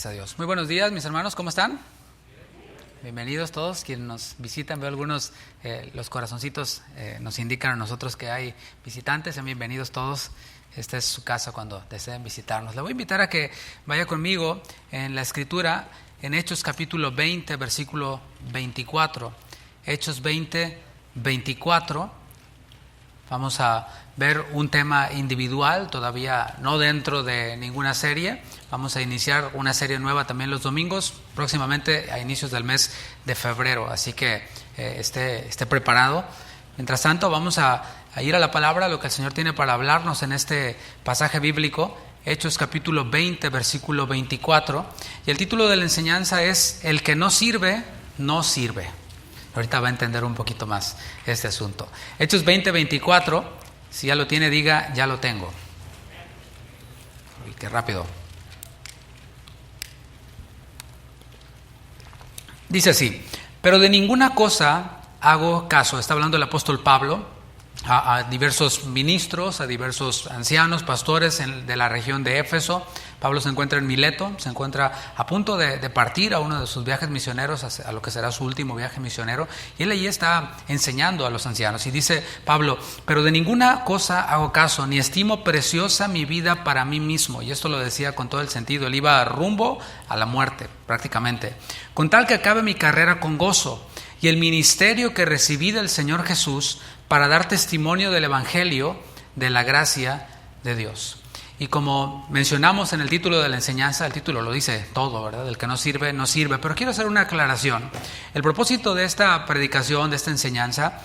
Gracias a Dios. Muy buenos días, mis hermanos, ¿cómo están? Bienvenidos todos quienes nos visitan. Veo algunos, los corazoncitos nos indican a nosotros que hay visitantes. Sean bienvenidos todos. Esta es su casa cuando deseen visitarnos. Le voy a invitar a que vaya conmigo en la Escritura, en Hechos capítulo 20, versículo 24. Hechos 20, 24. Vamos a ver un tema individual, todavía no dentro de ninguna serie. Vamos a iniciar una serie nueva también los domingos, próximamente a inicios del mes de febrero. Así que esté preparado. Mientras tanto, vamos a ir a la palabra, lo que el Señor tiene para hablarnos en este pasaje bíblico, Hechos capítulo 20, versículo 24. Y el título de la enseñanza es: El que no sirve, no sirve. Ahorita va a entender un poquito más este asunto. Hechos 20, 24. Si ya lo tiene, diga: ya lo tengo. Uy, qué rápido. Dice así: pero de ninguna cosa hago caso. Está hablando el apóstol Pablo a diversos ministros, a diversos ancianos, pastores de la región de Éfeso. Pablo se encuentra en Mileto, se encuentra a punto de partir a uno de sus viajes misioneros, a lo que será su último viaje misionero, y él allí está enseñando a los ancianos. Y dice Pablo: pero de ninguna cosa hago caso, ni estimo preciosa mi vida para mí mismo. Y esto lo decía con todo el sentido. Él iba rumbo a la muerte, prácticamente. Con tal que acabe mi carrera con gozo y el ministerio que recibí del Señor Jesús, para dar testimonio del Evangelio de la gracia de Dios. Y como mencionamos en el título de la enseñanza, el título lo dice todo, ¿verdad? El que no sirve, no sirve. Pero quiero hacer una aclaración. El propósito de esta predicación, de esta enseñanza,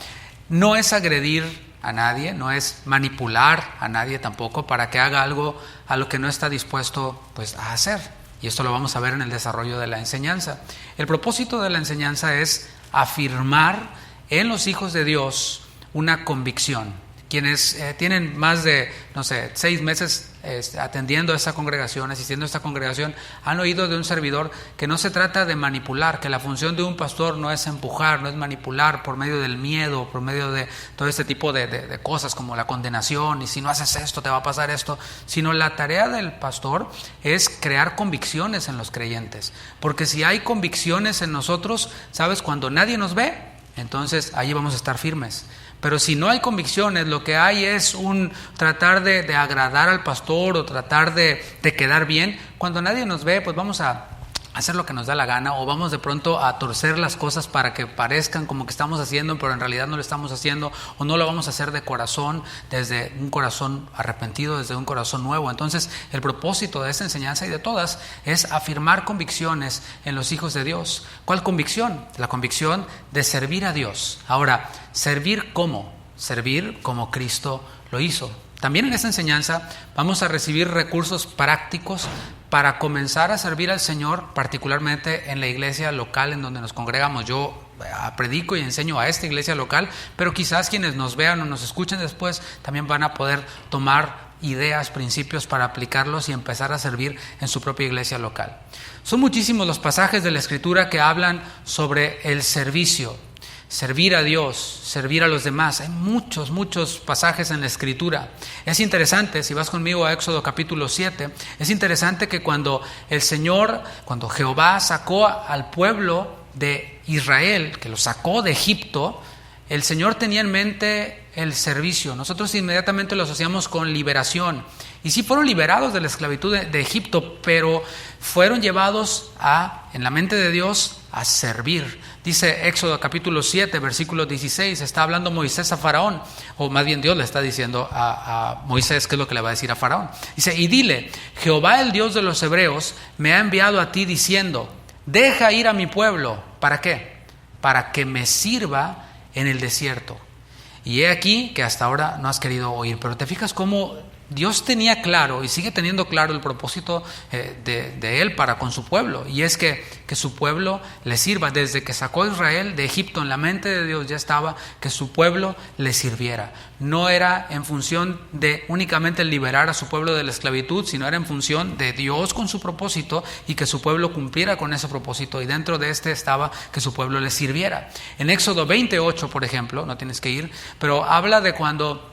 no es agredir a nadie, no es manipular a nadie tampoco para que haga algo a lo que no está dispuesto a hacer. Y esto lo vamos a ver en el desarrollo de la enseñanza. El propósito de la enseñanza es afirmar en los hijos de Dios una convicción. Quienes tienen más de, 6 meses atendiendo a esta congregación, asistiendo a esta congregación, han oído de un servidor que no se trata de manipular, que la función de un pastor no es empujar, no es manipular por medio del miedo, por medio de todo este tipo de cosas como la condenación, y si no haces esto te va a pasar esto, sino la tarea del pastor es crear convicciones en los creyentes. Porque si hay convicciones en nosotros, ¿sabes? Cuando nadie nos ve, entonces allí vamos a estar firmes. Pero si no hay convicciones, lo que hay es un tratar de agradar al pastor o tratar de quedar bien. Cuando nadie nos ve, pues vamos a hacer lo que nos da la gana, o vamos de pronto a torcer las cosas para que parezcan como que estamos haciendo, pero en realidad no lo estamos haciendo, o no lo vamos a hacer de corazón, desde un corazón arrepentido, desde un corazón nuevo. Entonces, el propósito de esta enseñanza y de todas es afirmar convicciones en los hijos de Dios. ¿Cuál convicción? La convicción de servir a Dios. Ahora, ¿servir cómo? Servir como Cristo lo hizo. También en esta enseñanza vamos a recibir recursos prácticos para comenzar a servir al Señor, particularmente en la iglesia local en donde nos congregamos. Yo predico y enseño a esta iglesia local, pero quizás quienes nos vean o nos escuchen después también van a poder tomar ideas, principios para aplicarlos y empezar a servir en su propia iglesia local. Son muchísimos los pasajes de la Escritura que hablan sobre el servicio. Servir a Dios, servir a los demás. Hay muchos pasajes en la Escritura. Es interesante, si vas conmigo a Éxodo capítulo 7, es interesante que cuando Jehová sacó al pueblo de Israel, que lo sacó de Egipto, el Señor tenía en mente el servicio. Nosotros inmediatamente lo asociamos con liberación. Y sí fueron liberados de la esclavitud de Egipto, pero fueron llevados en la mente de Dios, a servir. Dice Éxodo capítulo 7, versículo 16, está hablando Moisés a Faraón, o más bien Dios le está diciendo a Moisés qué es lo que le va a decir a Faraón. Dice: y dile, Jehová el Dios de los hebreos me ha enviado a ti diciendo: deja ir a mi pueblo. ¿Para qué? Para que me sirva en el desierto. Y he aquí que hasta ahora no has querido oír. Pero te fijas cómo Dios tenía claro y sigue teniendo claro el propósito de Él para con su pueblo, y es que su pueblo le sirva. Desde que sacó a Israel de Egipto, en la mente de Dios ya estaba que su pueblo le sirviera. No era en función de únicamente liberar a su pueblo de la esclavitud, sino era en función de Dios con su propósito y que su pueblo cumpliera con ese propósito, y dentro de este estaba que su pueblo le sirviera. En Éxodo 28, por ejemplo, no tienes que ir, pero habla de cuando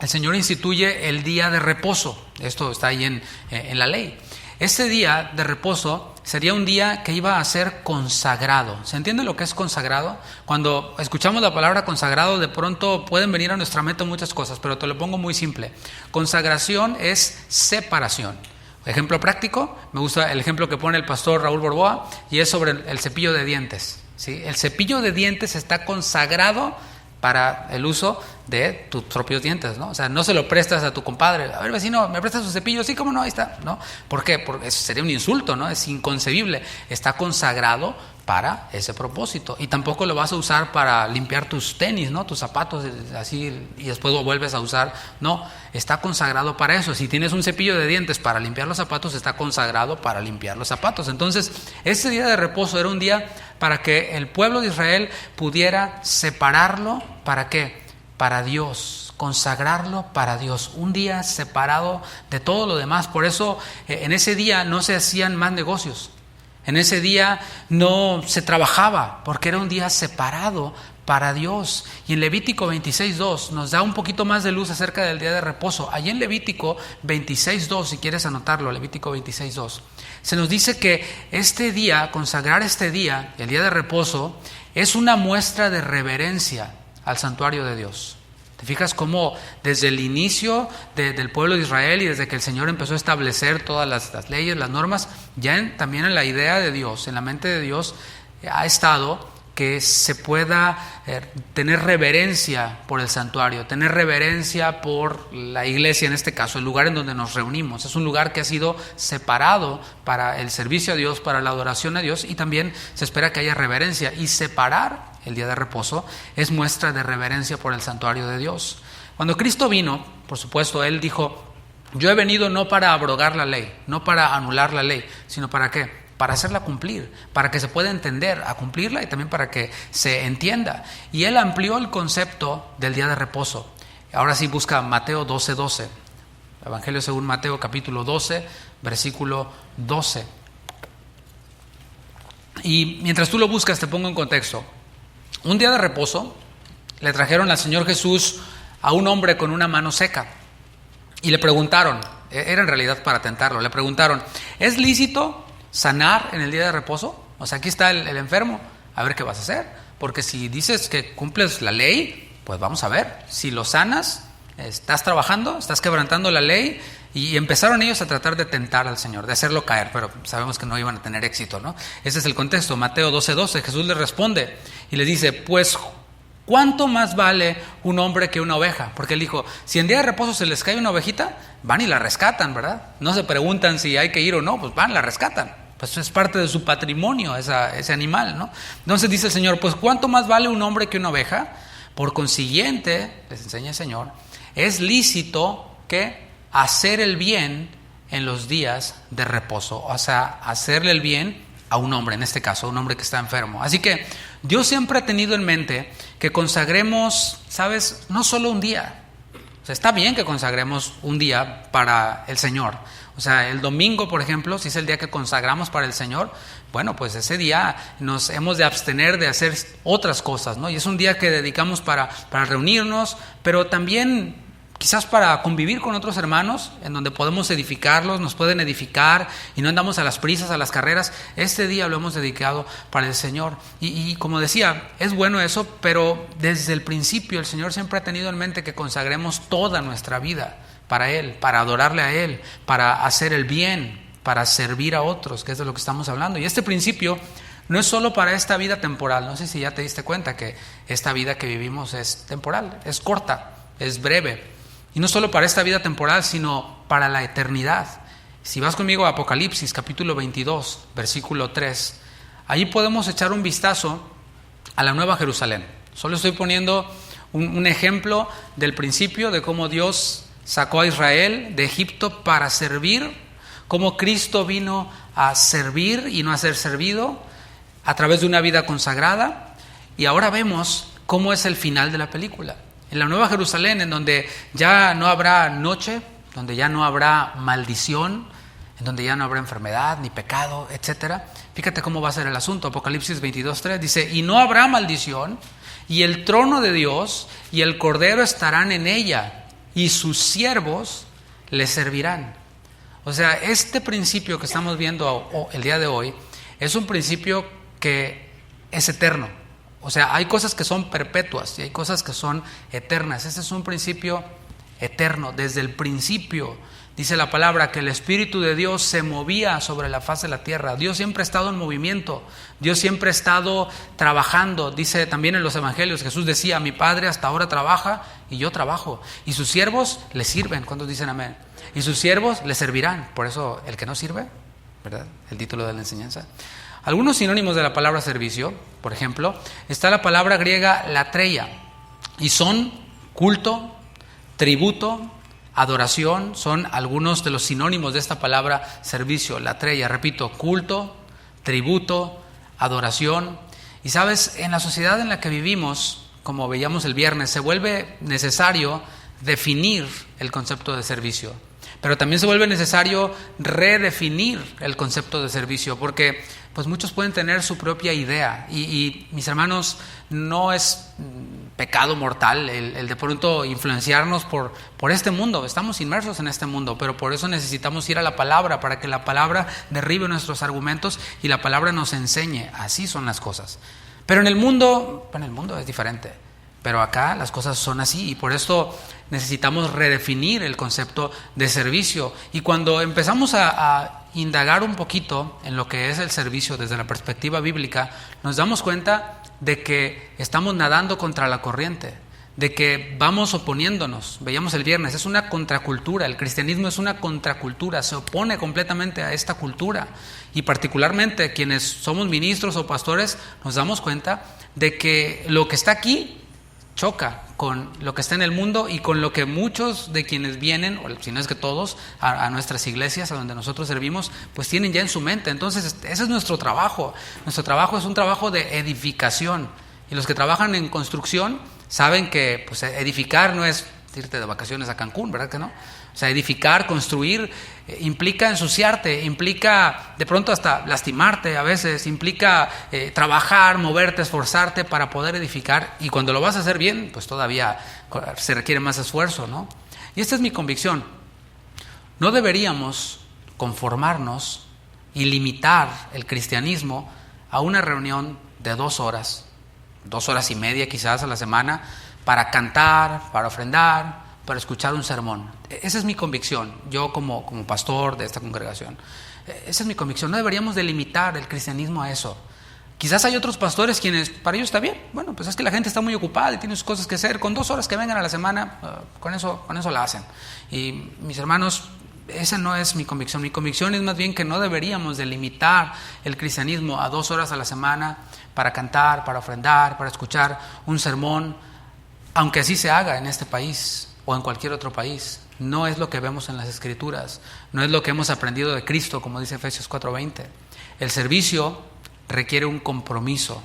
el Señor instituye el día de reposo. Esto está ahí en la ley. Este día de reposo sería un día que iba a ser consagrado. ¿Se entiende lo que es consagrado? Cuando escuchamos la palabra consagrado, de pronto pueden venir a nuestra mente muchas cosas, pero te lo pongo muy simple. Consagración es separación. Ejemplo práctico, me gusta el ejemplo que pone el pastor Raúl Borboa, y es sobre el cepillo de dientes, ¿sí? El cepillo de dientes está consagrado para el uso de tus propios dientes, ¿no? O sea, no se lo prestas a tu compadre. A ver, vecino, ¿me prestas su cepillo? Sí, ¿cómo no? Ahí está, ¿no? ¿Por qué? Porque eso sería un insulto, ¿no? Es inconcebible. Está consagrado para ese propósito. Y tampoco lo vas a usar para limpiar tus tenis, ¿no? Tus zapatos, así, y después lo vuelves a usar. No, está consagrado para eso. Si tienes un cepillo de dientes para limpiar los zapatos, está consagrado para limpiar los zapatos. Entonces, ese día de reposo era un día para que el pueblo de Israel pudiera separarlo. ¿Para qué? Para Dios, consagrarlo para Dios, un día separado de todo lo demás. Por eso en ese día no se hacían más negocios, en ese día no se trabajaba, porque era un día separado para Dios. Y en Levítico 26:2 nos da un poquito más de luz acerca del día de reposo. Allí en Levítico 26:2, si quieres anotarlo, Levítico 26:2, se nos dice que este día, consagrar este día, el día de reposo, es una muestra de reverencia al santuario de Dios. ¿Te fijas cómo desde el inicio del pueblo de Israel y desde que el Señor empezó a establecer todas las leyes, las normas, ya también en la idea de Dios, en la mente de Dios, ha estado que se pueda tener reverencia por el santuario, tener reverencia por la iglesia, en este caso, el lugar en donde nos reunimos? Es un lugar que ha sido separado para el servicio a Dios, para la adoración a Dios, y también se espera que haya reverencia. Y separar el día de reposo es muestra de reverencia por el santuario de Dios. Cuando Cristo vino, por supuesto, Él dijo: yo he venido no para abrogar la ley, no para anular la ley, sino ¿para qué? Para hacerla cumplir, para que se pueda entender a cumplirla y también para que se entienda. Y Él amplió el concepto del día de reposo. Ahora sí, busca Mateo 12:12, Evangelio según Mateo capítulo 12, versículo 12. Y mientras tú lo buscas, te pongo en contexto. Un día de reposo le trajeron al Señor Jesús a un hombre con una mano seca y le preguntaron, era en realidad para tentarlo, le preguntaron: ¿es lícito sanar en el día de reposo? O sea, aquí está el enfermo, a ver qué vas a hacer, porque si dices que cumples la ley, pues vamos a ver, si lo sanas, estás trabajando, estás quebrantando la ley. Y empezaron ellos a tratar de tentar al Señor, de hacerlo caer, pero sabemos que no iban a tener éxito, ¿no? Ese es el contexto. Mateo 12:12, Jesús les responde y les dice: pues, ¿cuánto más vale un hombre que una oveja? Porque él dijo, si en día de reposo se les cae una ovejita, van y la rescatan, ¿verdad? No se preguntan si hay que ir o no, pues van, la rescatan. Pues es parte de su patrimonio ese animal, ¿no? Entonces dice el Señor: pues, ¿cuánto más vale un hombre que una oveja? Por consiguiente, les enseña el Señor, es lícito que hacer el bien en los días de reposo, o sea, hacerle el bien a un hombre, en este caso, a un hombre que está enfermo. Así que Dios siempre ha tenido en mente que consagremos, ¿sabes?, no solo un día. O sea, está bien que consagremos un día para el Señor. O sea, el domingo, por ejemplo, si es el día que consagramos para el Señor, bueno, pues ese día nos hemos de abstener de hacer otras cosas, ¿no? Y es un día que dedicamos para reunirnos, pero también quizás para convivir con otros hermanos, en donde podemos edificarlos, nos pueden edificar y no andamos a las prisas, a las carreras. Este día lo hemos dedicado para el Señor. Y como decía, es bueno eso, pero desde el principio el Señor siempre ha tenido en mente que consagremos toda nuestra vida para Él, para adorarle a Él, para hacer el bien, para servir a otros, que es de lo que estamos hablando. Y este principio no es solo para esta vida temporal. No sé si ya te diste cuenta que esta vida que vivimos es temporal, es corta, es breve. Y no solo para esta vida temporal, sino para la eternidad. Si vas conmigo a Apocalipsis capítulo 22, versículo 3, ahí podemos echar un vistazo a la Nueva Jerusalén. Solo estoy poniendo un ejemplo del principio de cómo Dios sacó a Israel de Egipto para servir, cómo Cristo vino a servir y no a ser servido a través de una vida consagrada. Y ahora vemos cómo es el final de la película. En la Nueva Jerusalén, en donde ya no habrá noche, donde ya no habrá maldición, en donde ya no habrá enfermedad ni pecado, etcétera. Fíjate cómo va a ser el asunto. Apocalipsis 22:3 dice: y no habrá maldición, y el trono de Dios y el Cordero estarán en ella, y sus siervos le servirán. O sea, este principio que estamos viendo el día de hoy es un principio que es eterno. O sea, hay cosas que son perpetuas y hay cosas que son eternas. Este es un principio eterno. Desde el principio, dice la palabra, que el Espíritu de Dios se movía sobre la faz de la tierra. Dios siempre ha estado en movimiento. Dios siempre ha estado trabajando. Dice también en los evangelios, Jesús decía, mi Padre hasta ahora trabaja y yo trabajo. Y sus siervos le sirven. ¿Cuántos dicen amén? Y sus siervos le servirán. Por eso, el que no sirve, ¿verdad? El título de la enseñanza. Algunos sinónimos de la palabra servicio, por ejemplo, está la palabra griega latreia, y son culto, tributo, adoración, son algunos de los sinónimos de esta palabra servicio, latreia. Repito, culto, tributo, adoración. Y sabes, en la sociedad en la que vivimos, como veíamos el viernes, se vuelve necesario definir el concepto de servicio. Pero también se vuelve necesario redefinir el concepto de servicio, porque pues muchos pueden tener su propia idea. Y mis hermanos, no es pecado mortal el de pronto influenciarnos por este mundo. Estamos inmersos en este mundo, pero por eso necesitamos ir a la palabra, para que la palabra derribe nuestros argumentos y la palabra nos enseñe. Así son las cosas. Pero en el mundo es diferente. Pero acá las cosas son así, y por esto necesitamos redefinir el concepto de servicio. Y cuando empezamos a indagar un poquito en lo que es el servicio desde la perspectiva bíblica, nos damos cuenta de que estamos nadando contra la corriente, de que vamos oponiéndonos. Veíamos el viernes, es una contracultura. El cristianismo es una contracultura, se opone completamente a esta cultura. Y particularmente quienes somos ministros o pastores nos damos cuenta de que lo que está aquí choca con lo que está en el mundo y con lo que muchos de quienes vienen, o si no es que todos, a nuestras iglesias, a donde nosotros servimos, pues tienen ya en su mente. Entonces, ese es nuestro trabajo. Nuestro trabajo es un trabajo de edificación. Y los que trabajan en construcción saben que pues, edificar no es irte de vacaciones a Cancún, ¿verdad que no? O sea, edificar, construir, implica ensuciarte, implica de pronto hasta lastimarte a veces, implica trabajar, moverte, esforzarte para poder edificar. Y cuando lo vas a hacer bien, pues todavía se requiere más esfuerzo, ¿no? Y esta es mi convicción. No deberíamos conformarnos y limitar el cristianismo a una reunión de 2 horas, 2 horas y media quizás a la semana, para cantar, para ofrendar, para escuchar un sermón. Esa es mi convicción, yo como pastor de esta congregación. Esa es mi convicción, no deberíamos delimitar el cristianismo a eso. Quizás hay otros pastores quienes, para ellos está bien, bueno, pues es que la gente está muy ocupada y tiene sus cosas que hacer, con 2 horas que vengan a la semana, con eso la hacen. Y mis hermanos, esa no es mi convicción es más bien que no deberíamos delimitar el cristianismo a 2 horas a la semana para cantar, para ofrendar, para escuchar un sermón, aunque así se haga en este país o en cualquier otro país. No es lo que vemos en las Escrituras, no es lo que hemos aprendido de Cristo, como dice Efesios 4:20. El servicio requiere un compromiso,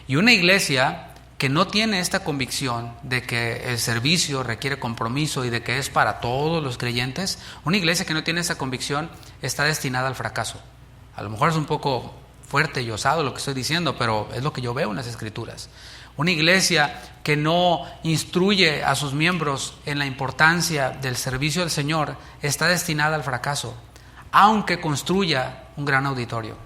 y una iglesia que no tiene esta convicción de que el servicio requiere compromiso y de que es para todos los creyentes, una iglesia que no tiene esa convicción está destinada al fracaso. A lo mejor es un poco fuerte y osado lo que estoy diciendo, pero es lo que yo veo en las Escrituras. Una iglesia que no instruye a sus miembros en la importancia del servicio al Señor está destinada al fracaso, aunque construya un gran auditorio,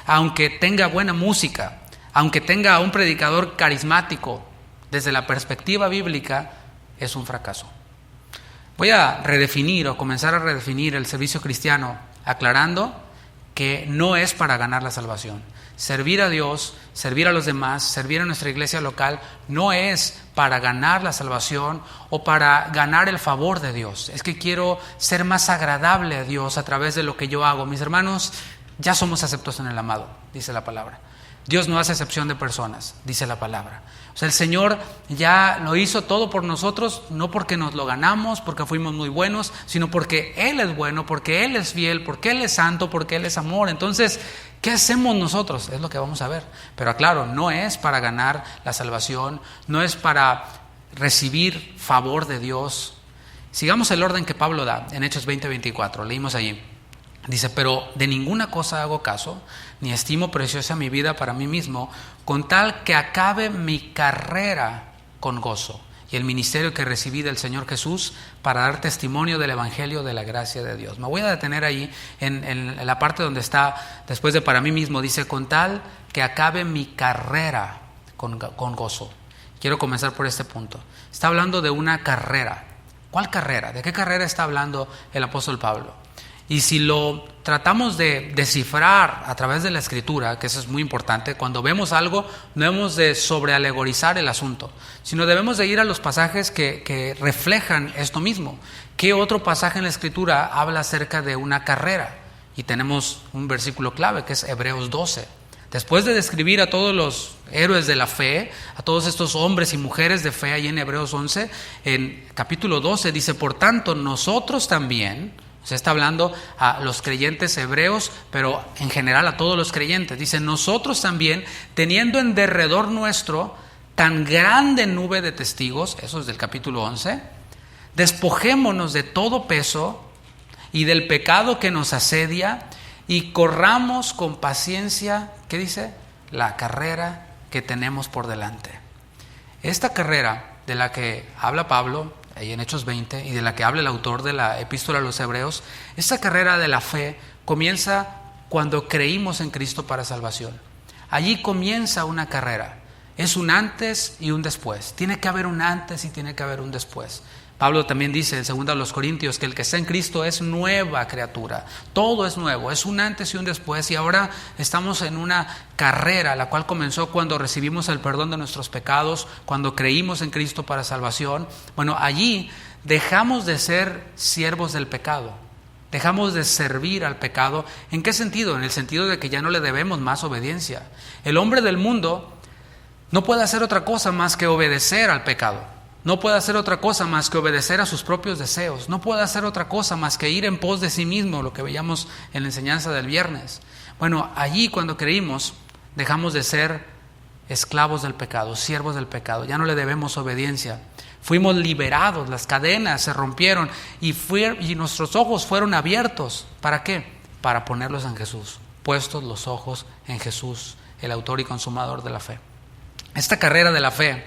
aunque tenga buena música, aunque tenga un predicador carismático. Desde la perspectiva bíblica es un fracaso. Voy a redefinir o comenzar a redefinir el servicio cristiano, aclarando que no es para ganar la salvación. Servir a Dios, servir a los demás, servir a nuestra iglesia local, no es para ganar la salvación o para ganar el favor de Dios. Es que quiero ser más agradable a Dios a través de lo que yo hago. Mis hermanos, ya somos aceptos en el amado, dice la palabra. Dios no hace excepción de personas, dice la palabra. O sea, el Señor ya lo hizo todo por nosotros, no porque nos lo ganamos, porque fuimos muy buenos, sino porque Él es bueno, porque Él es fiel, porque Él es santo, porque Él es amor. Entonces, ¿qué hacemos nosotros? Es lo que vamos a ver. Pero aclaro, no es para ganar la salvación, no es para recibir favor de Dios. Sigamos el orden que Pablo da en Hechos 20:24, leímos allí. Dice, pero de ninguna cosa hago caso, ni estimo preciosa mi vida para mí mismo, con tal que acabe mi carrera con gozo y el ministerio que recibí del Señor Jesús para dar testimonio del Evangelio de la gracia de Dios. Me voy a detener ahí en la parte donde está, después de para mí mismo, dice, con tal que acabe mi carrera con gozo. Quiero comenzar por este punto. Está hablando de una carrera. ¿Cuál carrera? ¿De qué carrera está hablando el apóstol Pablo? Y si lo tratamos de descifrar a través de la Escritura, que eso es muy importante, cuando vemos algo no debemos de sobrealegorizar el asunto, sino debemos de ir a los pasajes que reflejan esto mismo. ¿Qué otro pasaje en la Escritura habla acerca de una carrera? Y tenemos un versículo clave que es Hebreos 12. Después de describir a todos los héroes de la fe, a todos estos hombres y mujeres de fe ahí en Hebreos 11, en capítulo 12 dice, por tanto nosotros también, se está hablando a los creyentes hebreos, pero en general a todos los creyentes, dice, nosotros también, teniendo en derredor nuestro tan grande nube de testigos, eso es del capítulo 11, despojémonos de todo peso y del pecado que nos asedia, y corramos con paciencia, ¿qué dice? La carrera que tenemos por delante. Esta carrera de la que habla Pablo, ahí en Hechos 20, y de la que habla el autor de la Epístola a los Hebreos, esta carrera de la fe comienza cuando creímos en Cristo para salvación. Allí comienza una carrera. Es un antes y un después. Tiene que haber un antes y tiene que haber un después. Pablo también dice en 2 Corintios que el que está en Cristo es nueva criatura. Todo es nuevo, es un antes y un después. Y ahora estamos en una carrera, la cual comenzó cuando recibimos el perdón de nuestros pecados, cuando creímos en Cristo para salvación. Bueno, allí dejamos de ser siervos del pecado. Dejamos de servir al pecado. ¿En qué sentido? En el sentido de que ya no le debemos más obediencia. El hombre del mundo no puede hacer otra cosa más que obedecer al pecado. No puede hacer otra cosa más que obedecer a sus propios deseos. No puede hacer otra cosa más que ir en pos de sí mismo, lo que veíamos en la enseñanza del viernes. Bueno, allí cuando creímos, dejamos de ser esclavos del pecado, siervos del pecado. Ya no le debemos obediencia. Fuimos liberados, las cadenas se rompieron y nuestros ojos fueron abiertos. ¿Para qué? Para ponerlos en Jesús. Puestos los ojos en Jesús, el autor y consumador de la fe. Esta carrera de la fe,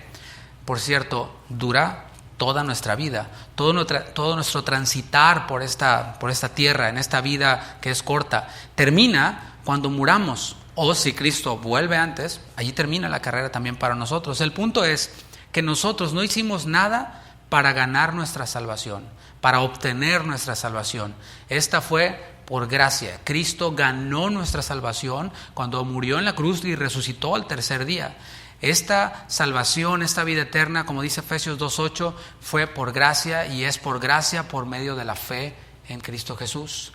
por cierto, dura toda nuestra vida, todo nuestro transitar por esta tierra, en esta vida que es corta, termina cuando muramos, o si Cristo vuelve antes, allí termina la carrera también para nosotros. El punto es que nosotros no hicimos nada para ganar nuestra salvación, para obtener nuestra salvación. Esta fue por gracia. Cristo ganó nuestra salvación cuando murió en la cruz y resucitó al tercer día. Esta salvación, esta vida eterna, como dice Efesios 2:8, fue por gracia y es por gracia por medio de la fe en Cristo Jesús.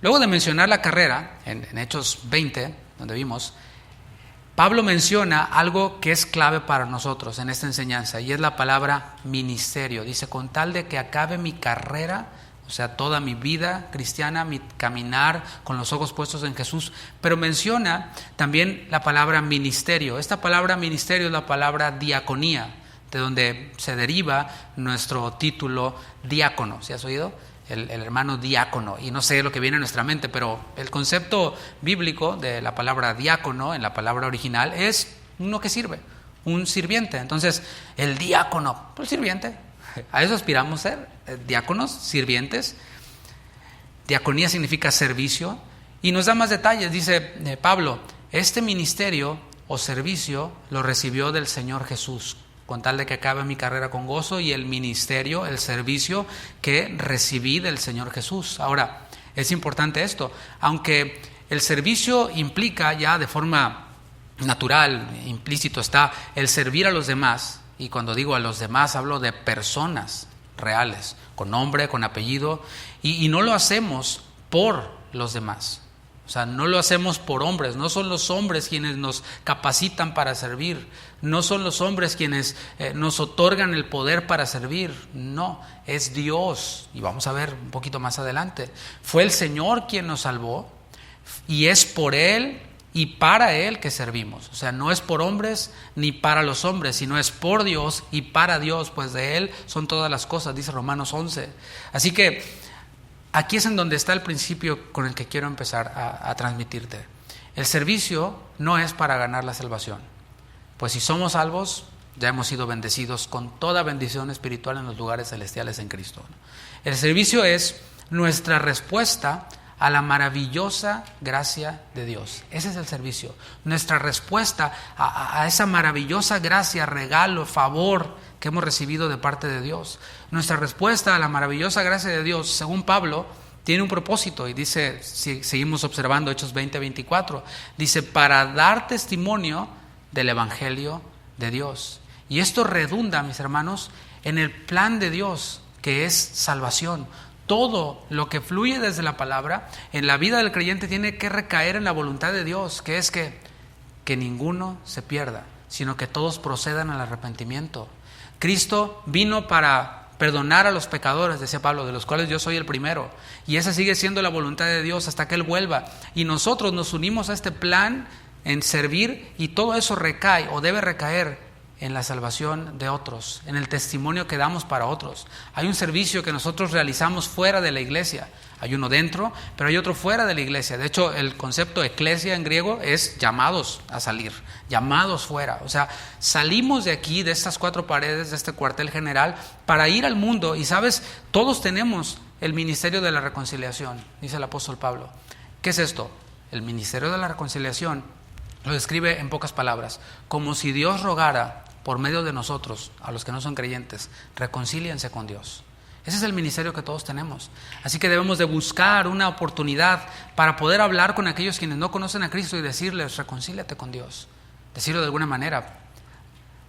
Luego de mencionar la carrera, en Hechos 20, donde vimos, Pablo menciona algo que es clave para nosotros en esta enseñanza, y es la palabra ministerio. Dice, con tal de que acabe mi carrera, o sea, toda mi vida cristiana, mi caminar con los ojos puestos en Jesús. Pero menciona también la palabra ministerio. Esta palabra ministerio es la palabra diaconía, de donde se deriva nuestro título diácono. ¿Sí has oído? El hermano diácono. Y no sé lo que viene a nuestra mente, pero el concepto bíblico de la palabra diácono, en la palabra original, es uno que sirve, un sirviente. Entonces, el diácono, pues sirviente. A eso aspiramos ser, diáconos, sirvientes. Diaconía significa servicio. Y nos da más detalles, dice Pablo, este ministerio o servicio lo recibió del Señor Jesús, con tal de que acabe mi carrera con gozo, y el ministerio, el servicio que recibí del Señor Jesús. Ahora, es importante esto, aunque el servicio implica ya de forma natural, implícito está el servir a los demás. Y cuando digo a los demás, hablo de personas reales, con nombre, con apellido, y no lo hacemos por los demás. O sea, no lo hacemos por hombres, no son los hombres quienes nos capacitan para servir, no son los hombres quienes nos otorgan el poder para servir, no, es Dios, y vamos a ver un poquito más adelante. Fue el Señor quien nos salvó, y es por Él y para Él que servimos. O sea, no es por hombres ni para los hombres, sino es por Dios y para Dios, pues de Él son todas las cosas, dice Romanos 11. Así que aquí es en donde está el principio con el que quiero empezar a transmitirte. El servicio no es para ganar la salvación, pues si somos salvos, ya hemos sido bendecidos con toda bendición espiritual en los lugares celestiales en Cristo. El servicio es nuestra respuesta a la maravillosa gracia de Dios. Ese es el servicio. Nuestra respuesta a esa maravillosa gracia, regalo, favor que hemos recibido de parte de Dios. Nuestra respuesta a la maravillosa gracia de Dios, según Pablo, tiene un propósito, y dice, si seguimos observando Hechos 20:24, dice, para dar testimonio del Evangelio de Dios. Y esto redunda, mis hermanos, en el plan de Dios, que es salvación. Todo lo que fluye desde la palabra en la vida del creyente tiene que recaer en la voluntad de Dios, que es que ninguno se pierda, sino que todos procedan al arrepentimiento. Cristo vino para perdonar a los pecadores, decía Pablo, de los cuales yo soy el primero, y esa sigue siendo la voluntad de Dios hasta que Él vuelva, y nosotros nos unimos a este plan en servir, y todo eso recae o debe recaer en la salvación de otros, en el testimonio que damos para otros. Hay un servicio que nosotros realizamos fuera de la iglesia, hay uno dentro, pero hay otro fuera de la iglesia. De hecho, el concepto eclesia en griego es llamados a salir, llamados fuera. O sea, salimos de aquí, de estas cuatro paredes, de este cuartel general, para ir al mundo. Y sabes, todos tenemos el ministerio de la reconciliación, dice el apóstol Pablo. ¿Qué es esto? El ministerio de la reconciliación lo describe en pocas palabras, como si Dios rogara por medio de nosotros, a los que no son creyentes, reconcíliense con Dios. Ese es el ministerio que todos tenemos. Así que debemos de buscar una oportunidad para poder hablar con aquellos quienes no conocen a Cristo y decirles, reconcíliate con Dios. Decirlo de alguna manera.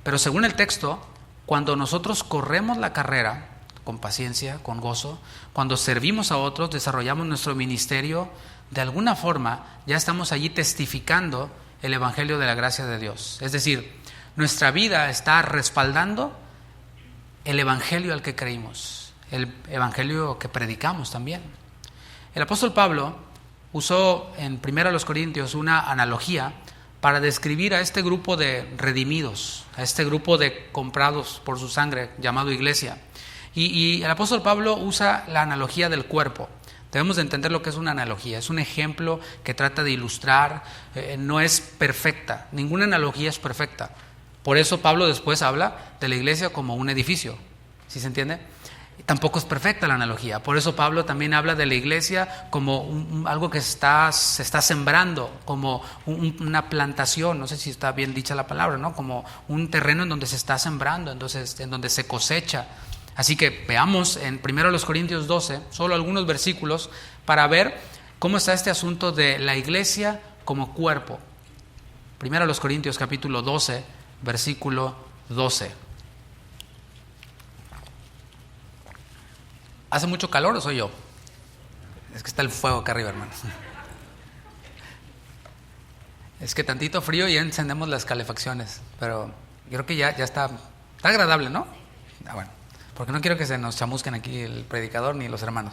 Pero según el texto, cuando nosotros corremos la carrera con paciencia, con gozo, cuando servimos a otros, desarrollamos nuestro ministerio, de alguna forma ya estamos allí testificando el Evangelio de la gracia de Dios. Es decir, nuestra vida está respaldando el Evangelio al que creímos, el Evangelio que predicamos también. El apóstol Pablo usó en 1 Corintios una analogía para describir a este grupo de redimidos, a este grupo de comprados por su sangre llamado iglesia. Y el apóstol Pablo usa la analogía del cuerpo. Debemos de entender lo que es una analogía. Es un ejemplo que trata de ilustrar, no es perfecta, ninguna analogía es perfecta. Por eso Pablo después habla de la iglesia como un edificio, ¿sí se entiende? Tampoco es perfecta la analogía. Por eso Pablo también habla de la iglesia como algo que se está sembrando, como una plantación, no sé si está bien dicha la palabra, ¿no? Como un terreno en donde se está sembrando, entonces en donde se cosecha. Así que veamos en 1 Corintios 12, solo algunos versículos, para ver cómo está este asunto de la iglesia como cuerpo. 1 Corintios capítulo 12, versículo 12. ¿Hace mucho calor o soy yo? Es que está el fuego acá arriba, hermanos. Es que tantito frío y ya encendemos las calefacciones, pero creo que ya está agradable, ¿no? Bueno, porque no quiero que se nos chamusquen aquí el predicador ni los hermanos.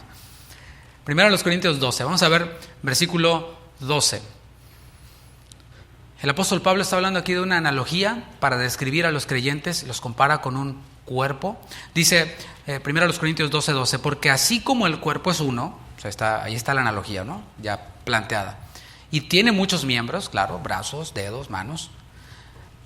1 Corintios 12, vamos a ver versículo 12. El apóstol Pablo está hablando aquí de una analogía para describir a los creyentes, los compara con un cuerpo. Dice 1 Corintios 12, porque así como el cuerpo es uno, o sea, ahí está la analogía, ¿no? Ya planteada, y tiene muchos miembros, claro, brazos, dedos, manos,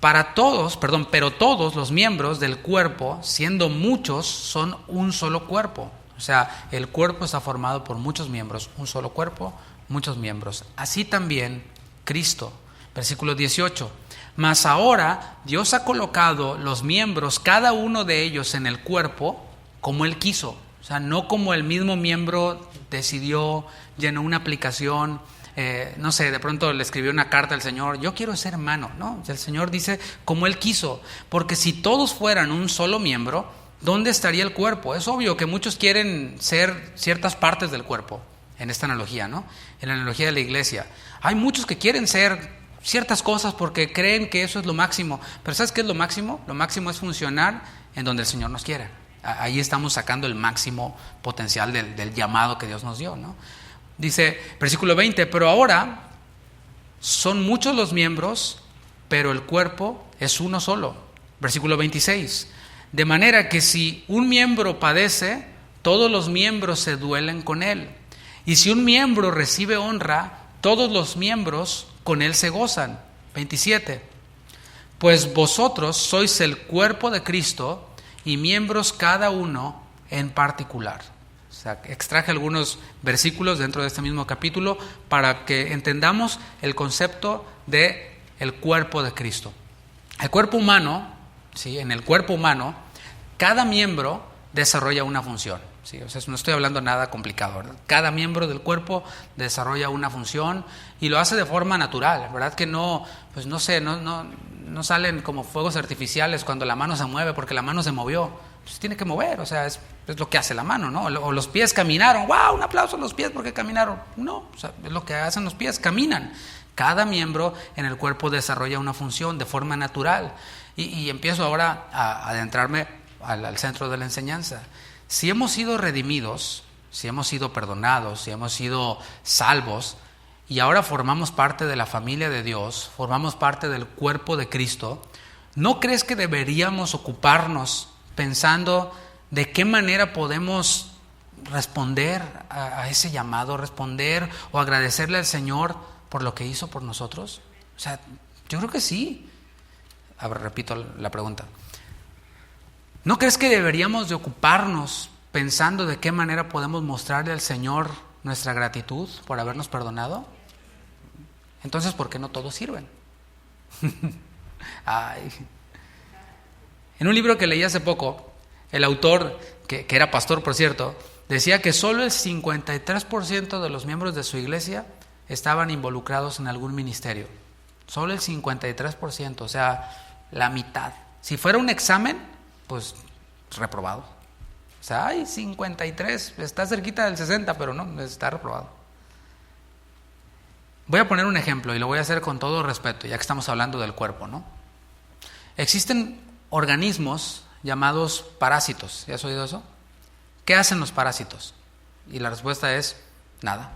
pero todos los miembros del cuerpo, siendo muchos, son un solo cuerpo. O sea, el cuerpo está formado por muchos miembros, un solo cuerpo, muchos miembros. Así también Cristo. Versículo 18. Mas ahora Dios ha colocado los miembros, cada uno de ellos en el cuerpo, como Él quiso. O sea, no como el mismo miembro decidió, llenó una aplicación, no sé, de pronto le escribió una carta al Señor, yo quiero ser hermano, ¿no? El Señor dice como Él quiso, porque si todos fueran un solo miembro, ¿dónde estaría el cuerpo? Es obvio que muchos quieren ser ciertas partes del cuerpo, en esta analogía, ¿no? En la analogía de la iglesia. Hay muchos que quieren ser ciertas cosas porque creen que eso es lo máximo, pero ¿sabes qué es lo máximo? Lo máximo es funcionar en donde el Señor nos quiere. Ahí estamos sacando el máximo potencial del llamado que Dios nos dio, ¿no? Dice, versículo 20, pero ahora son muchos los miembros, pero el cuerpo es uno solo. Versículo 26, de manera que si un miembro padece, todos los miembros se duelen con él. Y si un miembro recibe honra, todos los miembros con él se gozan. 27, Pues vosotros sois el cuerpo de Cristo y miembros cada uno en particular. O sea, extraje algunos versículos dentro de este mismo capítulo para que entendamos el concepto de el cuerpo de Cristo. El cuerpo humano, ¿sí? En el cuerpo humano, cada miembro desarrolla una función. Sí, o sea, no estoy hablando nada complicado, ¿verdad? Cada miembro del cuerpo desarrolla una función y lo hace de forma natural, ¿verdad? Que no, pues no sé, no salen como fuegos artificiales cuando la mano se mueve porque la mano se movió. Pues tiene que mover, o sea, es lo que hace la mano, ¿no? O los pies caminaron, ¡wow! Un aplauso a los pies porque caminaron. No, o sea, es lo que hacen los pies, caminan. Cada miembro en el cuerpo desarrolla una función de forma natural. Y empiezo ahora a adentrarme al centro de la enseñanza. Si hemos sido redimidos, si hemos sido perdonados, si hemos sido salvos y ahora formamos parte de la familia de Dios, formamos parte del cuerpo de Cristo, ¿no crees que deberíamos ocuparnos pensando de qué manera podemos responder a ese llamado, responder o agradecerle al Señor por lo que hizo por nosotros? O sea, yo creo que sí. A ver, repito la pregunta. ¿No crees que deberíamos de ocuparnos pensando de qué manera podemos mostrarle al Señor nuestra gratitud por habernos perdonado? Entonces, ¿por qué no todos sirven? Ay. En un libro que leí hace poco, el autor, que era pastor por cierto, decía que solo el 53% de los miembros de su iglesia estaban involucrados en algún ministerio. Solo el 53%, o sea, la mitad. Si fuera un examen, pues reprobado. O sea, hay 53, está cerquita del 60, pero no, está reprobado. Voy a poner un ejemplo y lo voy a hacer con todo respeto, ya que estamos hablando del cuerpo, ¿no? Existen organismos llamados parásitos. ¿Ya has oído eso? ¿Qué hacen los parásitos? Y la respuesta es nada.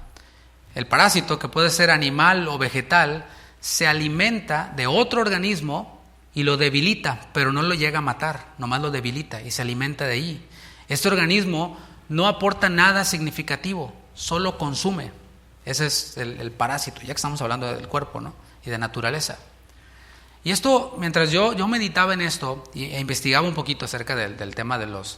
El parásito, que puede ser animal o vegetal, se alimenta de otro organismo y lo debilita, pero no lo llega a matar, nomás lo debilita y se alimenta de ahí. Este organismo no aporta nada significativo, solo consume. Ese es el parásito, ya que estamos hablando del cuerpo, ¿no? Y de naturaleza. Y esto, mientras yo meditaba en esto e investigaba un poquito acerca del tema de los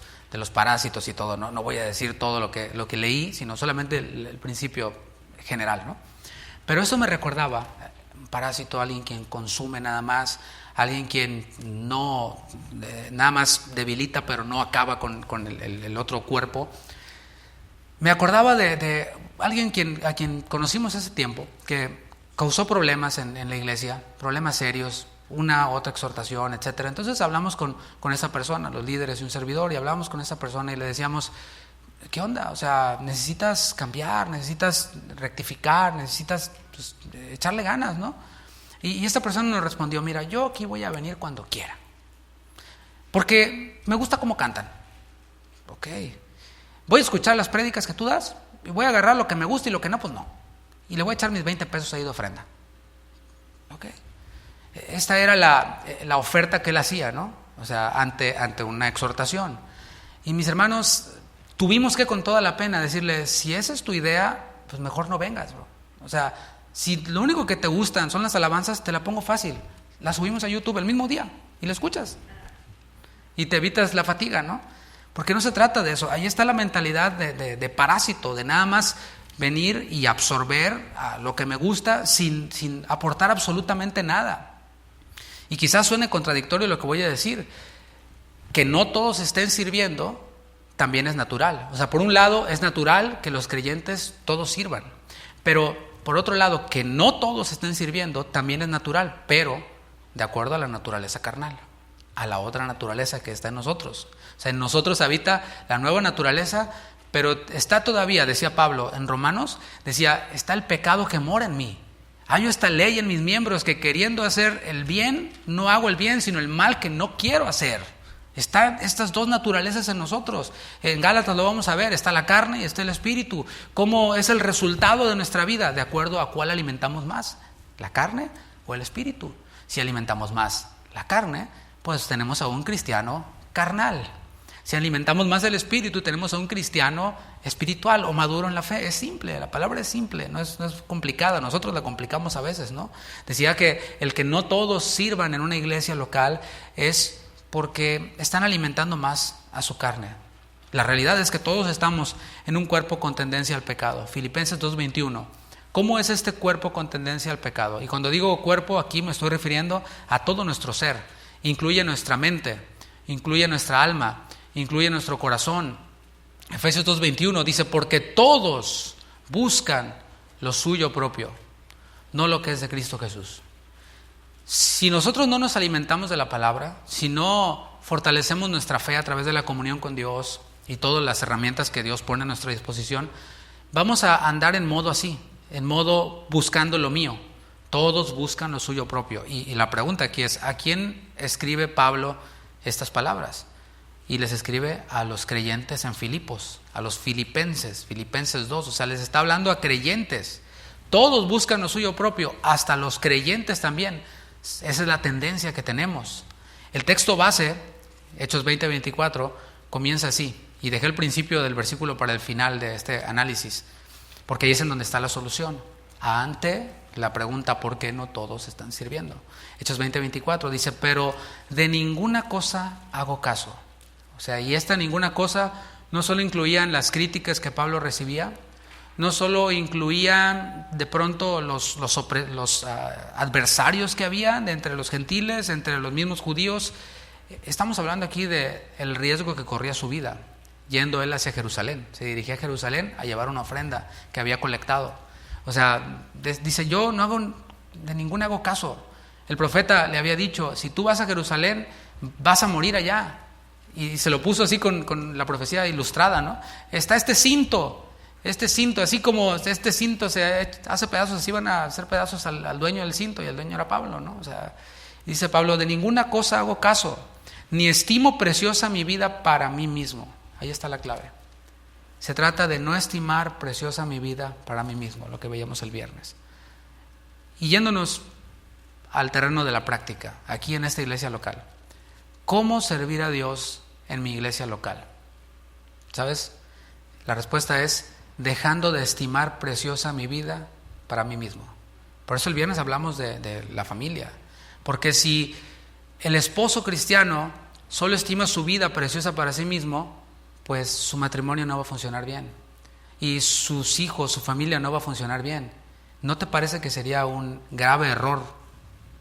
parásitos y todo, no voy a decir todo lo que leí, sino solamente el principio general, ¿no? Pero eso me recordaba, un parásito, alguien quien consume nada más, alguien quien no nada más debilita pero no acaba con el otro cuerpo. Me acordaba de alguien a quien conocimos hace tiempo, que causó problemas en la iglesia, problemas serios, una otra exhortación, etcétera. Entonces hablamos con esa persona, los líderes y un servidor, y hablamos con esa persona y le decíamos, ¿qué onda? O sea, necesitas cambiar, necesitas rectificar, necesitas pues, echarle ganas, ¿no? Y esta persona nos respondió, mira, yo aquí voy a venir cuando quiera, porque me gusta cómo cantan. Ok, voy a escuchar las prédicas que tú das y voy a agarrar lo que me gusta y lo que no, pues no. Y le voy a echar mis 20 pesos ahí de ofrenda. Ok. Esta era la oferta que él hacía, ¿no? O sea, ante una exhortación. Y mis hermanos, tuvimos que con toda la pena decirle, si esa es tu idea, pues mejor no vengas, bro. O sea, si lo único que te gustan son las alabanzas, te la pongo fácil. La subimos a YouTube el mismo día y la escuchas. Y te evitas la fatiga, ¿no? Porque no se trata de eso. Ahí está la mentalidad de parásito, de nada más venir y absorber lo que me gusta sin aportar absolutamente nada. Y quizás suene contradictorio lo que voy a decir, que no todos estén sirviendo también es natural. O sea, por un lado es natural que los creyentes todos sirvan, pero por otro lado que no todos estén sirviendo también es natural, pero de acuerdo a la naturaleza carnal, a la otra naturaleza que está en nosotros. O sea, en nosotros habita la nueva naturaleza, pero está todavía, decía Pablo en Romanos, decía, está el pecado que mora en mí. Hay esta ley en mis miembros que queriendo hacer el bien, no hago el bien, sino el mal que no quiero hacer. Están estas dos naturalezas en nosotros. En Gálatas lo vamos a ver, está la carne y está el espíritu. ¿Cómo es el resultado de nuestra vida? De acuerdo a cuál alimentamos más, la carne o el espíritu. Si alimentamos más la carne, pues tenemos a un cristiano carnal. Si alimentamos más el espíritu, tenemos a un cristiano espiritual o maduro en la fe. Es simple, la palabra es simple, no es complicada. Nosotros la complicamos a veces, ¿no? Decía que el que no todos sirvan en una iglesia local es porque están alimentando más a su carne. La realidad es que todos estamos en un cuerpo con tendencia al pecado. Filipenses 2:21. ¿Cómo es este cuerpo con tendencia al pecado? Y cuando digo cuerpo, aquí me estoy refiriendo a todo nuestro ser. Incluye nuestra mente, incluye nuestra alma, incluye nuestro corazón. Efesios 2:21 dice, porque todos buscan lo suyo propio, no lo que es de Cristo Jesús. Si nosotros no nos alimentamos de la palabra, si no fortalecemos nuestra fe a través de la comunión con Dios y todas las herramientas que Dios pone a nuestra disposición, vamos a andar en modo así, en modo buscando lo mío. Todos buscan lo suyo propio. Y la pregunta aquí es, ¿a quién escribe Pablo estas palabras? Y les escribe a los creyentes en Filipos, a los filipenses, Filipenses 2, o sea, les está hablando a creyentes. Todos buscan lo suyo propio, hasta los creyentes también. Esa es la tendencia que tenemos. El texto base, Hechos 20:24, comienza así. Y dejé el principio del versículo para el final de este análisis, porque ahí es en donde está la solución. Ante la pregunta, ¿por qué no todos están sirviendo? Hechos 20:24 dice, pero de ninguna cosa hago caso. O sea, y esta ninguna cosa no solo incluían las críticas que Pablo recibía, no solo incluían de pronto los adversarios que había entre los gentiles, entre los mismos judíos. Estamos hablando aquí del riesgo que corría su vida, yendo él hacia Jerusalén. Se dirigía a Jerusalén a llevar una ofrenda que había colectado. O sea, dice, yo no hago, de ninguna hago caso. El profeta le había dicho, si tú vas a Jerusalén, vas a morir allá. Y se lo puso así con la profecía ilustrada, ¿no? Está este cinto, así como este cinto se hace pedazos, así van a hacer pedazos al dueño del cinto, y el dueño era Pablo, ¿no? O sea, dice Pablo, de ninguna cosa hago caso, ni estimo preciosa mi vida para mí mismo. Ahí está la clave. Se trata de no estimar preciosa mi vida para mí mismo, lo que veíamos el viernes. Y yéndonos al terreno de la práctica, aquí en esta iglesia local. ¿Cómo servir a Dios en mi iglesia local? ¿Sabes? La respuesta es dejando de estimar preciosa mi vida para mí mismo. Por eso el viernes hablamos de la familia. Porque si el esposo cristiano solo estima su vida preciosa para sí mismo, pues su matrimonio no va a funcionar bien. Y sus hijos, su familia no va a funcionar bien. ¿No te parece que sería un grave error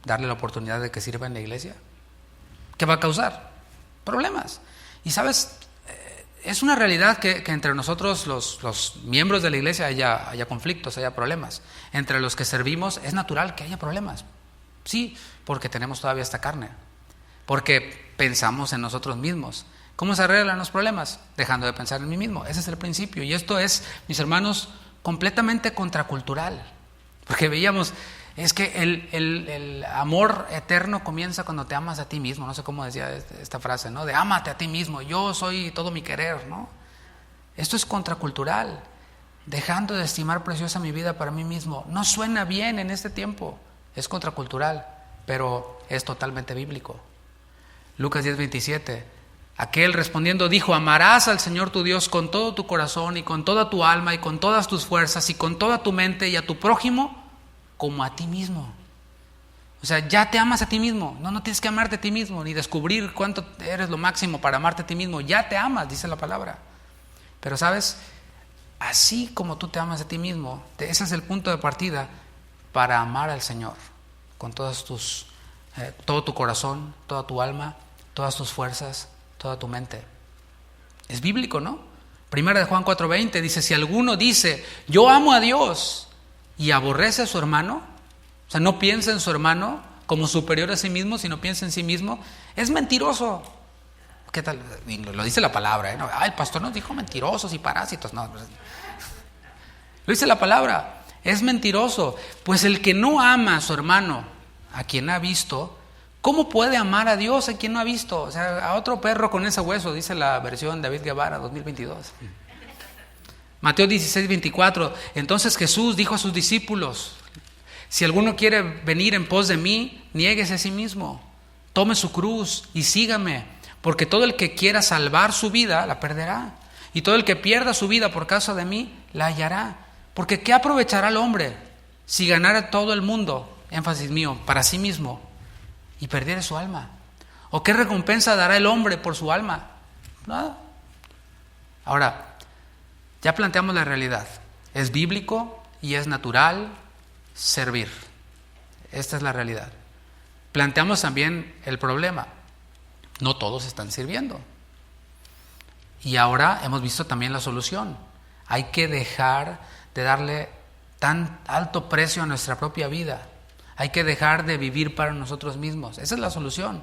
darle la oportunidad de que sirva en la iglesia? ¿Qué va a causar? Problemas. Y sabes, es una realidad que entre nosotros los miembros de la iglesia haya conflictos, haya problemas. Entre los que servimos es natural que haya problemas. Sí, porque tenemos todavía esta carne. Porque pensamos en nosotros mismos. ¿Cómo se arreglan los problemas? Dejando de pensar en mí mismo. Ese es el principio. Y esto es, mis hermanos, completamente contracultural. Porque veíamos, es que el amor eterno comienza cuando te amas a ti mismo. No sé cómo decía esta frase, ¿no? De ámate a ti mismo, yo soy todo mi querer, ¿no? Esto es contracultural. Dejando de estimar preciosa mi vida para mí mismo. No suena bien en este tiempo. Es contracultural, pero es totalmente bíblico. Lucas 10:27. Aquel respondiendo dijo, amarás al Señor tu Dios con todo tu corazón y con toda tu alma y con todas tus fuerzas y con toda tu mente, y a tu prójimo como a ti mismo. O sea, ya te amas a ti mismo. No tienes que amarte a ti mismo ni descubrir cuánto eres lo máximo para amarte a ti mismo. Ya te amas, dice la palabra. Pero sabes, así como tú te amas a ti mismo, ese es el punto de partida para amar al Señor con todo tu corazón, toda tu alma, todas tus fuerzas, toda tu mente. Es bíblico, ¿no? Primera de Juan 4:20 dice, si alguno dice, yo amo a Dios y aborrece a su hermano, o sea, no piensa en su hermano como superior a sí mismo, sino piensa en sí mismo, es mentiroso. ¿Qué tal? Lo dice la palabra, ¿eh? No, el pastor nos dijo mentirosos y parásitos. No, lo dice la palabra, es mentiroso. Pues el que no ama a su hermano, a quien ha visto, ¿cómo puede amar a Dios a quien no ha visto? O sea, a otro perro con ese hueso, dice la versión David Guevara 2022. Mateo 16:24. Entonces Jesús dijo a sus discípulos, si alguno quiere venir en pos de mí, niéguese a sí mismo, tome su cruz y sígame, Porque todo el que quiera salvar su vida, la perderá. Y todo el que pierda su vida por causa de mí, la hallará. Porque ¿qué aprovechará el hombre si ganara todo el mundo, énfasis mío, para sí mismo, y perdiera su alma? ¿O qué recompensa dará el hombre por su alma? Nada. Ahora, ya planteamos la realidad. Es bíblico y es natural servir. Esta es la realidad. Planteamos también el problema. No todos están sirviendo. Y ahora hemos visto también la solución. Hay que dejar de darle tan alto precio a nuestra propia vida. Hay que dejar de vivir para nosotros mismos. Esa es la solución.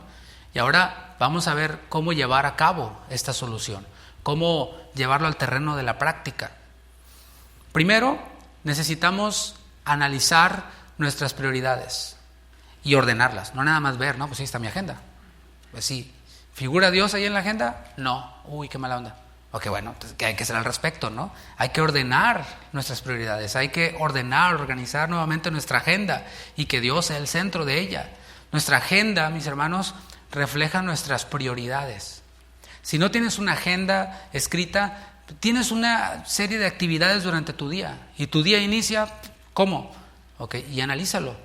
Y ahora vamos a ver cómo llevar a cabo esta solución. Cómo llevarlo al terreno de la práctica. Primero, necesitamos analizar nuestras prioridades y ordenarlas. No nada más ver, ¿no? Pues sí, está mi agenda. Pues sí. ¿Figura Dios ahí en la agenda? No. Uy, qué mala onda. Ok, bueno, entonces, ¿qué hay que hacer al respecto, no? Hay que ordenar nuestras prioridades. Hay que ordenar, organizar nuevamente nuestra agenda y que Dios sea el centro de ella. Nuestra agenda, mis hermanos, refleja nuestras prioridades. Si no tienes una agenda escrita, tienes una serie de actividades durante tu día. Y tu día inicia, ¿cómo? Ok, y analízalo,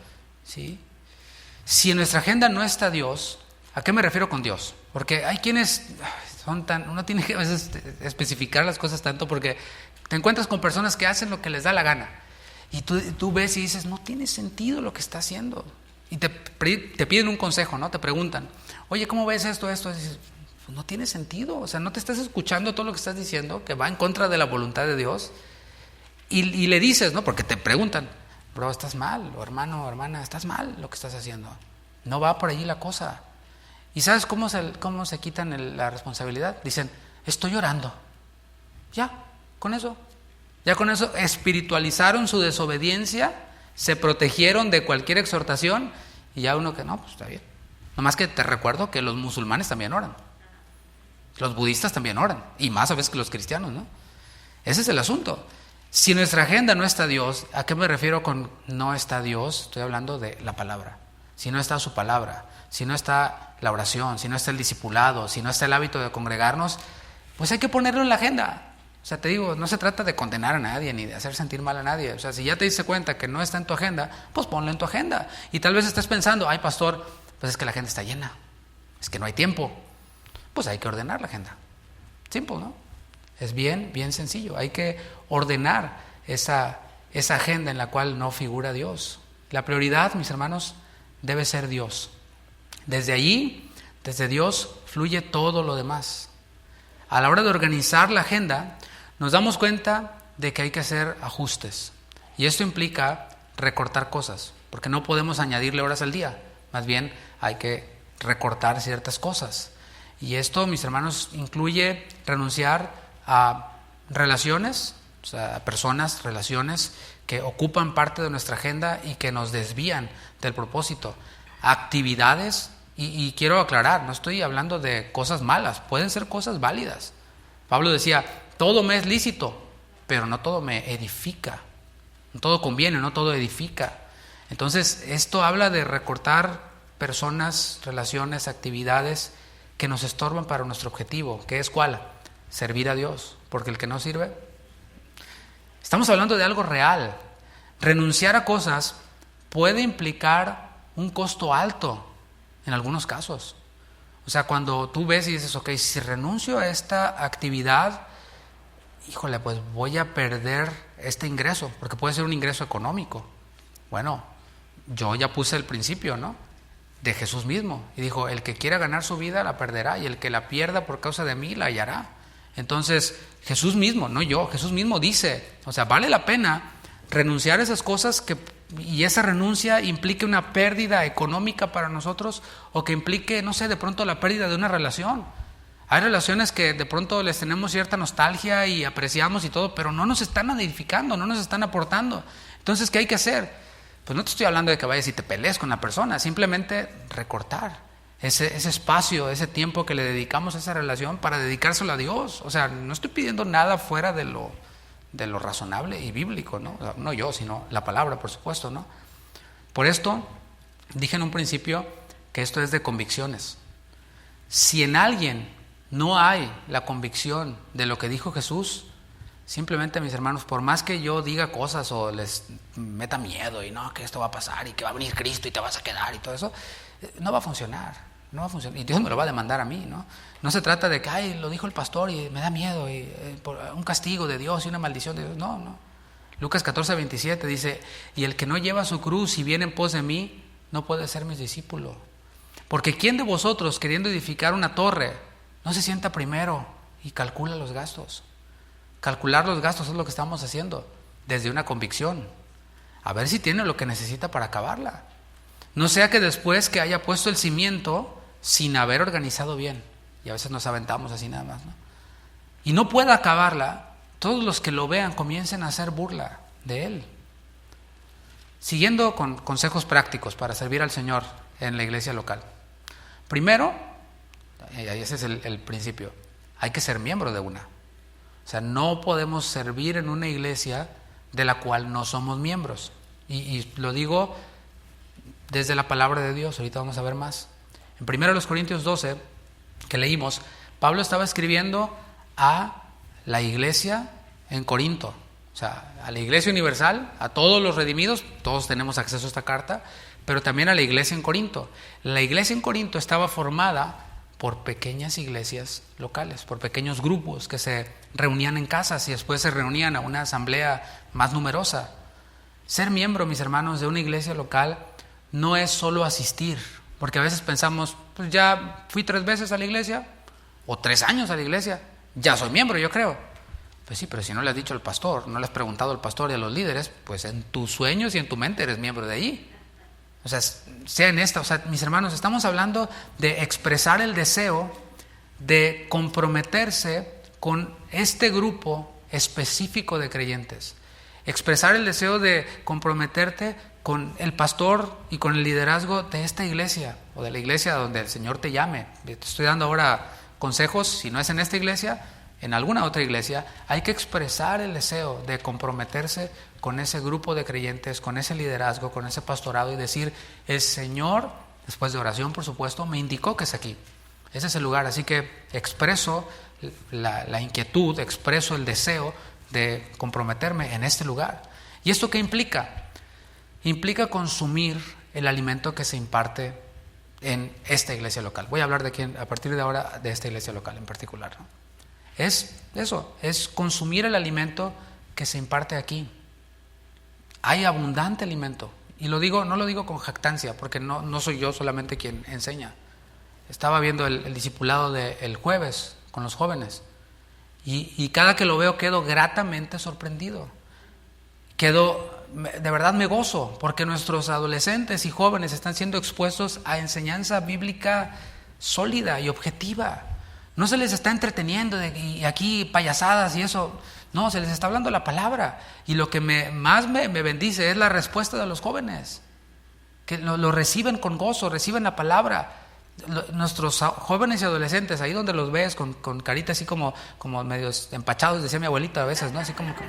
¿sí? Si en nuestra agenda no está Dios, ¿a qué me refiero con Dios? Porque hay quienes son tan... Uno tiene que a veces especificar las cosas tanto porque te encuentras con personas que hacen lo que les da la gana. Y tú ves y dices, no tiene sentido lo que está haciendo. Y te piden un consejo, ¿no? Te preguntan, oye, ¿cómo ves esto? Y dices, pues no tiene sentido. O sea, no te estás escuchando todo lo que estás diciendo, que va en contra de la voluntad de Dios. Y le dices, ¿no? Porque te preguntan, bro, estás mal, o hermano, hermana, estás mal lo que estás haciendo. No va por allí la cosa. ¿Y sabes cómo se quitan la responsabilidad? Dicen, estoy orando. Ya, con eso. Ya con eso espiritualizaron su desobediencia, se protegieron de cualquier exhortación y ya uno que no, pues está bien. Nomás que te recuerdo que los musulmanes también oran. Los budistas también oran. Y más a veces que los cristianos, ¿no? Ese es el asunto. Si en nuestra agenda no está Dios, ¿a qué me refiero con no está Dios? Estoy hablando de la palabra. Si no está su palabra, si no está la oración, si no está el discipulado, si no está el hábito de congregarnos, pues hay que ponerlo en la agenda. O sea, te digo, no se trata de condenar a nadie ni de hacer sentir mal a nadie. O sea, si ya te diste cuenta que no está en tu agenda, pues ponlo en tu agenda. Y tal vez estés pensando, ay pastor, pues es que la agenda está llena, es que no hay tiempo. Pues hay que ordenar la agenda. Simple, ¿no? Es bien sencillo. Hay que ordenar esa agenda en la cual no figura Dios. La prioridad, mis hermanos, debe ser Dios. Desde allí, desde Dios, fluye todo lo demás. A la hora de organizar la agenda, nos damos cuenta de que hay que hacer ajustes. Y esto implica recortar cosas, porque no podemos añadirle horas al día. Más bien, hay que recortar ciertas cosas. Y esto, mis hermanos, incluye renunciar a relaciones, o sea, a personas, relaciones que ocupan parte de nuestra agenda y que nos desvían del propósito. Actividades, y quiero aclarar, no estoy hablando de cosas malas, pueden ser cosas válidas. Pablo decía, todo me es lícito, pero no todo me edifica. No todo conviene, no todo edifica. Entonces, esto habla de recortar personas, relaciones, actividades que nos estorban para nuestro objetivo, que es ¿cuál? Servir a Dios, porque el que no sirve. Estamos hablando de algo real. Renunciar a cosas puede implicar un costo alto en algunos casos. O sea, cuando tú ves y dices, ok, si renuncio a esta actividad, híjole, pues voy a perder este ingreso, porque puede ser un ingreso económico. Bueno, yo ya puse el principio, ¿no? De Jesús mismo. Y dijo, el que quiera ganar su vida la perderá, y el que la pierda por causa de mí la hallará. Entonces, Jesús mismo, no yo, Jesús mismo dice, o sea, vale la pena renunciar a esas cosas y esa renuncia implique una pérdida económica para nosotros o que implique, no sé, de pronto la pérdida de una relación. Hay relaciones que de pronto les tenemos cierta nostalgia y apreciamos y todo, pero no nos están edificando, no nos están aportando. Entonces, ¿qué hay que hacer? Pues no te estoy hablando de que vayas y te pelees con la persona, simplemente recortar ese espacio, ese tiempo que le dedicamos a esa relación para dedicárselo a Dios. O sea, no estoy pidiendo nada fuera de lo razonable y bíblico, ¿no? No yo, sino la palabra, por supuesto, ¿no? Por esto, dije en un principio que esto es de convicciones. Si en alguien no hay la convicción de lo que dijo Jesús, simplemente, mis hermanos, por más que yo diga cosas o les meta miedo y no, que esto va a pasar y que va a venir Cristo y te vas a quedar y todo eso, no va a funcionar, no va a funcionar. Y Dios me lo va a demandar a mí, ¿no? No se trata de que, ay, lo dijo el pastor y me da miedo y por un castigo de Dios y una maldición de Dios. No, no. Lucas 14:27 dice, y el que no lleva su cruz y viene en pos de mí, no puede ser mi discípulo. Porque ¿quién de vosotros, queriendo edificar una torre, no se sienta primero y calcula los gastos? Calcular los gastos es lo que estamos haciendo, desde una convicción. A ver si tiene lo que necesita para acabarla. No sea que después que haya puesto el cimiento sin haber organizado bien, y a veces nos aventamos así nada más, ¿no? Y no pueda acabarla, todos los que lo vean comiencen a hacer burla de él. Siguiendo con consejos prácticos para servir al Señor en la iglesia local. Primero, y ese es el principio, hay que ser miembro de una. O sea, no podemos servir en una iglesia de la cual no somos miembros. Y lo digo desde la palabra de Dios, ahorita vamos a ver más. En 1 Corintios 12, que leímos, Pablo estaba escribiendo a la iglesia en Corinto. O sea, a la iglesia universal, a todos los redimidos, todos tenemos acceso a esta carta, pero también a la iglesia en Corinto. La iglesia en Corinto estaba formada por pequeñas iglesias locales, por pequeños grupos que se reunían en casas y después se reunían a una asamblea más numerosa. Ser miembro, mis hermanos, de una iglesia local no es solo asistir, porque a veces pensamos, pues ya fui 3 veces a la iglesia, o 3 años a la iglesia, ya soy miembro, yo creo. Pues sí, pero si no le has dicho al pastor, no le has preguntado al pastor y a los líderes, pues en tus sueños y en tu mente eres miembro de ahí. O sea, sea en esta, o sea, mis hermanos, estamos hablando de expresar el deseo de comprometerse con este grupo específico de creyentes. Expresar el deseo de comprometerte con el pastor y con el liderazgo de esta iglesia o de la iglesia donde el Señor te llame. Te estoy dando ahora consejos, si no es en esta iglesia, en alguna otra iglesia. Hay que expresar el deseo de comprometerse con ese grupo de creyentes, con ese liderazgo, con ese pastorado y decir, el Señor, después de oración por supuesto, me indicó que es aquí. Ese es el lugar, así que expreso la inquietud, expreso el deseo de comprometerme en este lugar. ¿Y esto qué implica? Implica consumir el alimento que se imparte en esta iglesia local. Voy a hablar a partir de ahora de esta iglesia local en particular, ¿no? Es eso, es consumir el alimento que se imparte aquí. Hay abundante alimento. Y no lo digo con jactancia, porque no soy yo solamente quien enseña. Estaba viendo el discipulado del jueves con los jóvenes. Y cada que lo veo quedo gratamente sorprendido. De verdad me gozo, porque nuestros adolescentes y jóvenes están siendo expuestos a enseñanza bíblica sólida y objetiva. No se les está entreteniendo y aquí payasadas y eso. No, se les está hablando la palabra. Y lo que más me bendice es la respuesta de los jóvenes, que lo reciben con gozo, reciben la palabra. Nuestros jóvenes y adolescentes, ahí donde los ves con carita así como medios empachados, decía mi abuelita a veces, ¿no? Así como que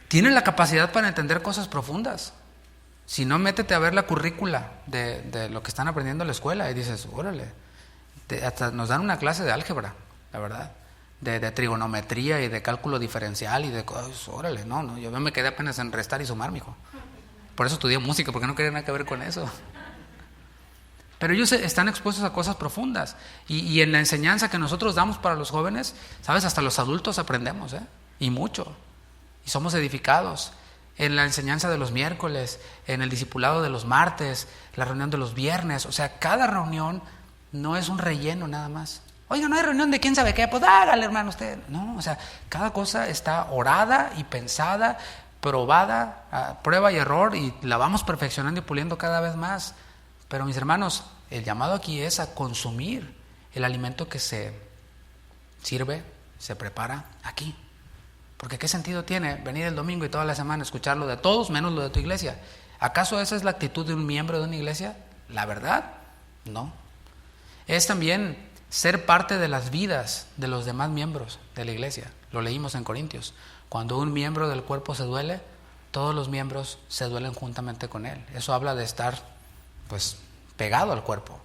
tienen la capacidad para entender cosas profundas. Si no, métete a ver la currícula de lo que están aprendiendo en la escuela y dices, órale, hasta nos dan una clase de álgebra, la verdad, de trigonometría y de cálculo diferencial y de cosas, órale, no, yo me quedé apenas en restar y sumar, mijo. Por eso estudié música, porque no quería nada que ver con eso. Pero ellos están expuestos a cosas profundas. Y en la enseñanza que nosotros damos para los jóvenes, ¿sabes? Hasta los adultos aprendemos, y mucho. Y somos edificados. En la enseñanza de los miércoles, en el discipulado de los martes, la reunión de los viernes. O sea, cada reunión no es un relleno nada más. Oiga, no hay reunión de quién sabe qué, pues hágale, hermano, usted. No, o sea, cada cosa está orada y pensada, probada, a prueba y error, y la vamos perfeccionando y puliendo cada vez más. Pero mis hermanos, el llamado aquí es a consumir el alimento que se sirve, se prepara aquí. Porque ¿qué sentido tiene venir el domingo y toda la semana escucharlo de todos menos lo de tu iglesia? ¿Acaso esa es la actitud de un miembro de una iglesia? La verdad, no. Es también ser parte de las vidas de los demás miembros de la iglesia. Lo leímos en Corintios. Cuando un miembro del cuerpo se duele, todos los miembros se duelen juntamente con él. Eso habla de estar, pues, pegado al cuerpo.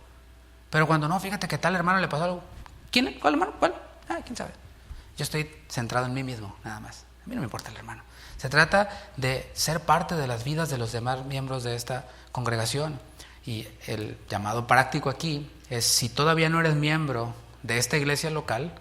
Pero cuando no, fíjate que tal hermano le pasó algo. ¿Quién? ¿Cuál hermano? ¿Cuál? ¿Quién sabe? Yo estoy centrado en mí mismo, nada más. A mí no me importa el hermano. Se trata de ser parte de las vidas de los demás miembros de esta congregación. Y el llamado práctico aquí es, si todavía no eres miembro de esta iglesia local,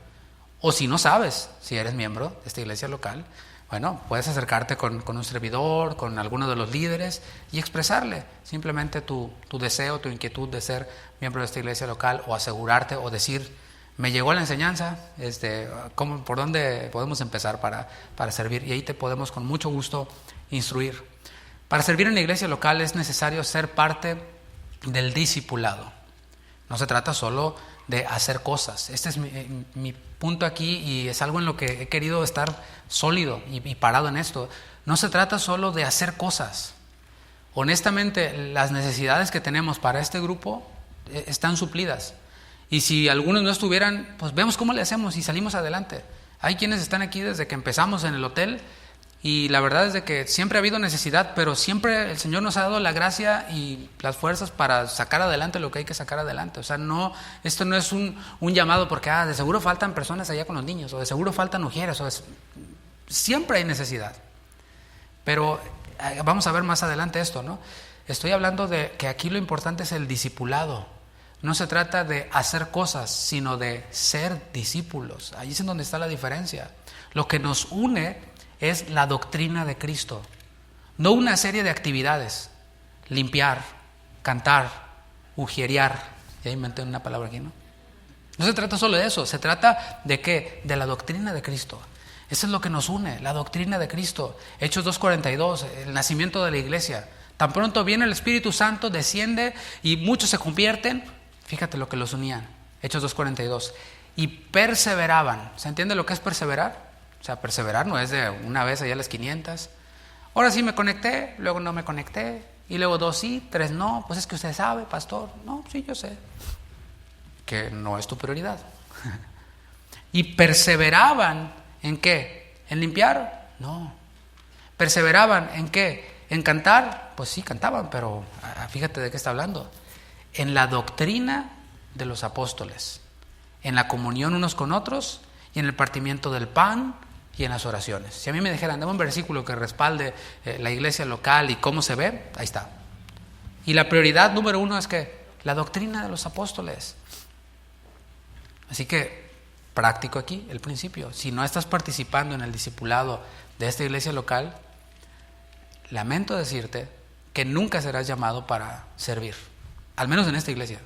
o si no sabes si eres miembro de esta iglesia local, bueno, puedes acercarte con un servidor, con alguno de los líderes y expresarle simplemente tu deseo, tu inquietud de ser miembro de esta iglesia local, o asegurarte o decir, me llegó la enseñanza, ¿por dónde podemos empezar para servir? Y ahí te podemos con mucho gusto instruir. Para servir en la iglesia local es necesario ser parte del discipulado. No se trata solo de hacer cosas. Este es mi punto aquí, y es algo en lo que he querido estar sólido y parado en esto. No se trata solo de hacer cosas. Honestamente, las necesidades que tenemos para este grupo están suplidas. Y si algunos no estuvieran, pues vemos cómo le hacemos y salimos adelante. Hay quienes están aquí desde que empezamos en el hotel, y la verdad es de que siempre ha habido necesidad, pero siempre el Señor nos ha dado la gracia y las fuerzas para sacar adelante lo que hay que sacar adelante. O sea, esto no es un llamado porque de seguro faltan personas allá con los niños, o de seguro faltan mujeres, siempre hay necesidad. Pero vamos a ver más adelante esto, ¿no? Estoy hablando de que aquí lo importante es el discipulado. No se trata de hacer cosas, sino de ser discípulos. Ahí es en donde está la diferencia. Lo que nos une es la doctrina de Cristo, no una serie de actividades: limpiar, cantar, ujierear. Ya inventé una palabra aquí, ¿no? No se trata solo de eso, se trata de ¿qué? De la doctrina de Cristo. Eso es lo que nos une, la doctrina de Cristo. Hechos 2:42, el nacimiento de la iglesia. Tan pronto viene el Espíritu Santo, desciende y muchos se convierten. Fíjate lo que los unían. Hechos 2:42. Y perseveraban. ¿Se entiende lo que es perseverar? O sea, perseverar no es de una vez allá a las 500. Ahora sí me conecté, luego no me conecté, y luego 2 sí, 3 no. Pues es que usted sabe, pastor. No, sí, yo sé. Que no es tu prioridad. Y perseveraban ¿en qué? ¿En limpiar? No. ¿Perseveraban en qué? ¿En cantar? Pues sí, cantaban, pero fíjate de qué está hablando. En la doctrina de los apóstoles, en la comunión unos con otros, y en el partimiento del pan, y en las oraciones. Si a mí me dijeran, dame un versículo que respalde la iglesia local y cómo se ve, ahí está. Y la prioridad número 1 es que la doctrina de los apóstoles. Así que, práctico aquí, el principio. Si no estás participando en el discipulado de esta iglesia local, lamento decirte que nunca serás llamado para servir, al menos en esta iglesia.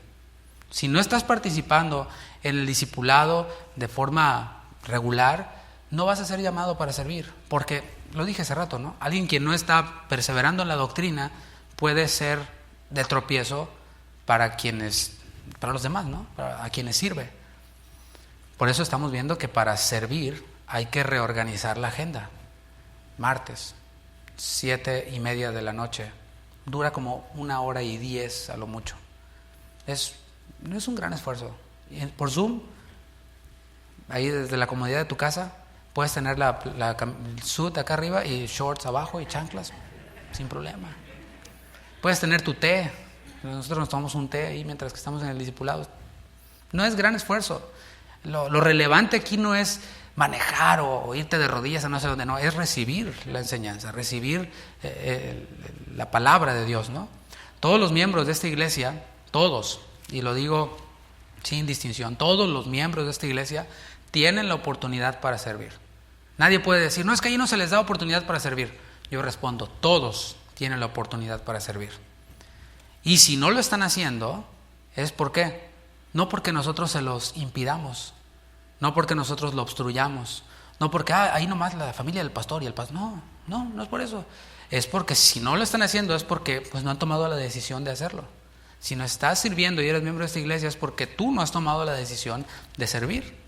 Si no estás participando en el discipulado de forma regular, no vas a ser llamado para servir, porque, lo dije hace rato, ¿no? Alguien que no está perseverando en la doctrina puede ser de tropiezo para los demás, ¿no? A quienes sirve. Por eso estamos viendo que para servir hay que reorganizar la agenda. Martes, 7:30 de la noche. Dura como 1:10 a lo mucho. No es un gran esfuerzo. Por Zoom, ahí desde la comodidad de tu casa, puedes tener el suit acá arriba y shorts abajo y chanclas, sin problema. Puedes tener tu té. Nosotros nos tomamos un té ahí mientras que estamos en el discipulado. No es gran esfuerzo. Lo relevante aquí no es manejar o irte de rodillas a no sé dónde, no, es recibir la enseñanza, recibir la palabra de Dios, ¿no? Todos los miembros de esta iglesia, todos, y lo digo sin distinción, todos los miembros de esta iglesia tienen la oportunidad para servir. Nadie puede decir, no, es que ahí no se les da oportunidad para servir. Yo respondo, todos tienen la oportunidad para servir. Y si no lo están haciendo, ¿es por qué? No porque nosotros se los impidamos, no porque nosotros lo obstruyamos, no porque ahí nomás la familia del pastor y el pastor. No es por eso. Es porque si no lo están haciendo es porque pues no han tomado la decisión de hacerlo. Si no estás sirviendo y eres miembro de esta iglesia es porque tú no has tomado la decisión de servir.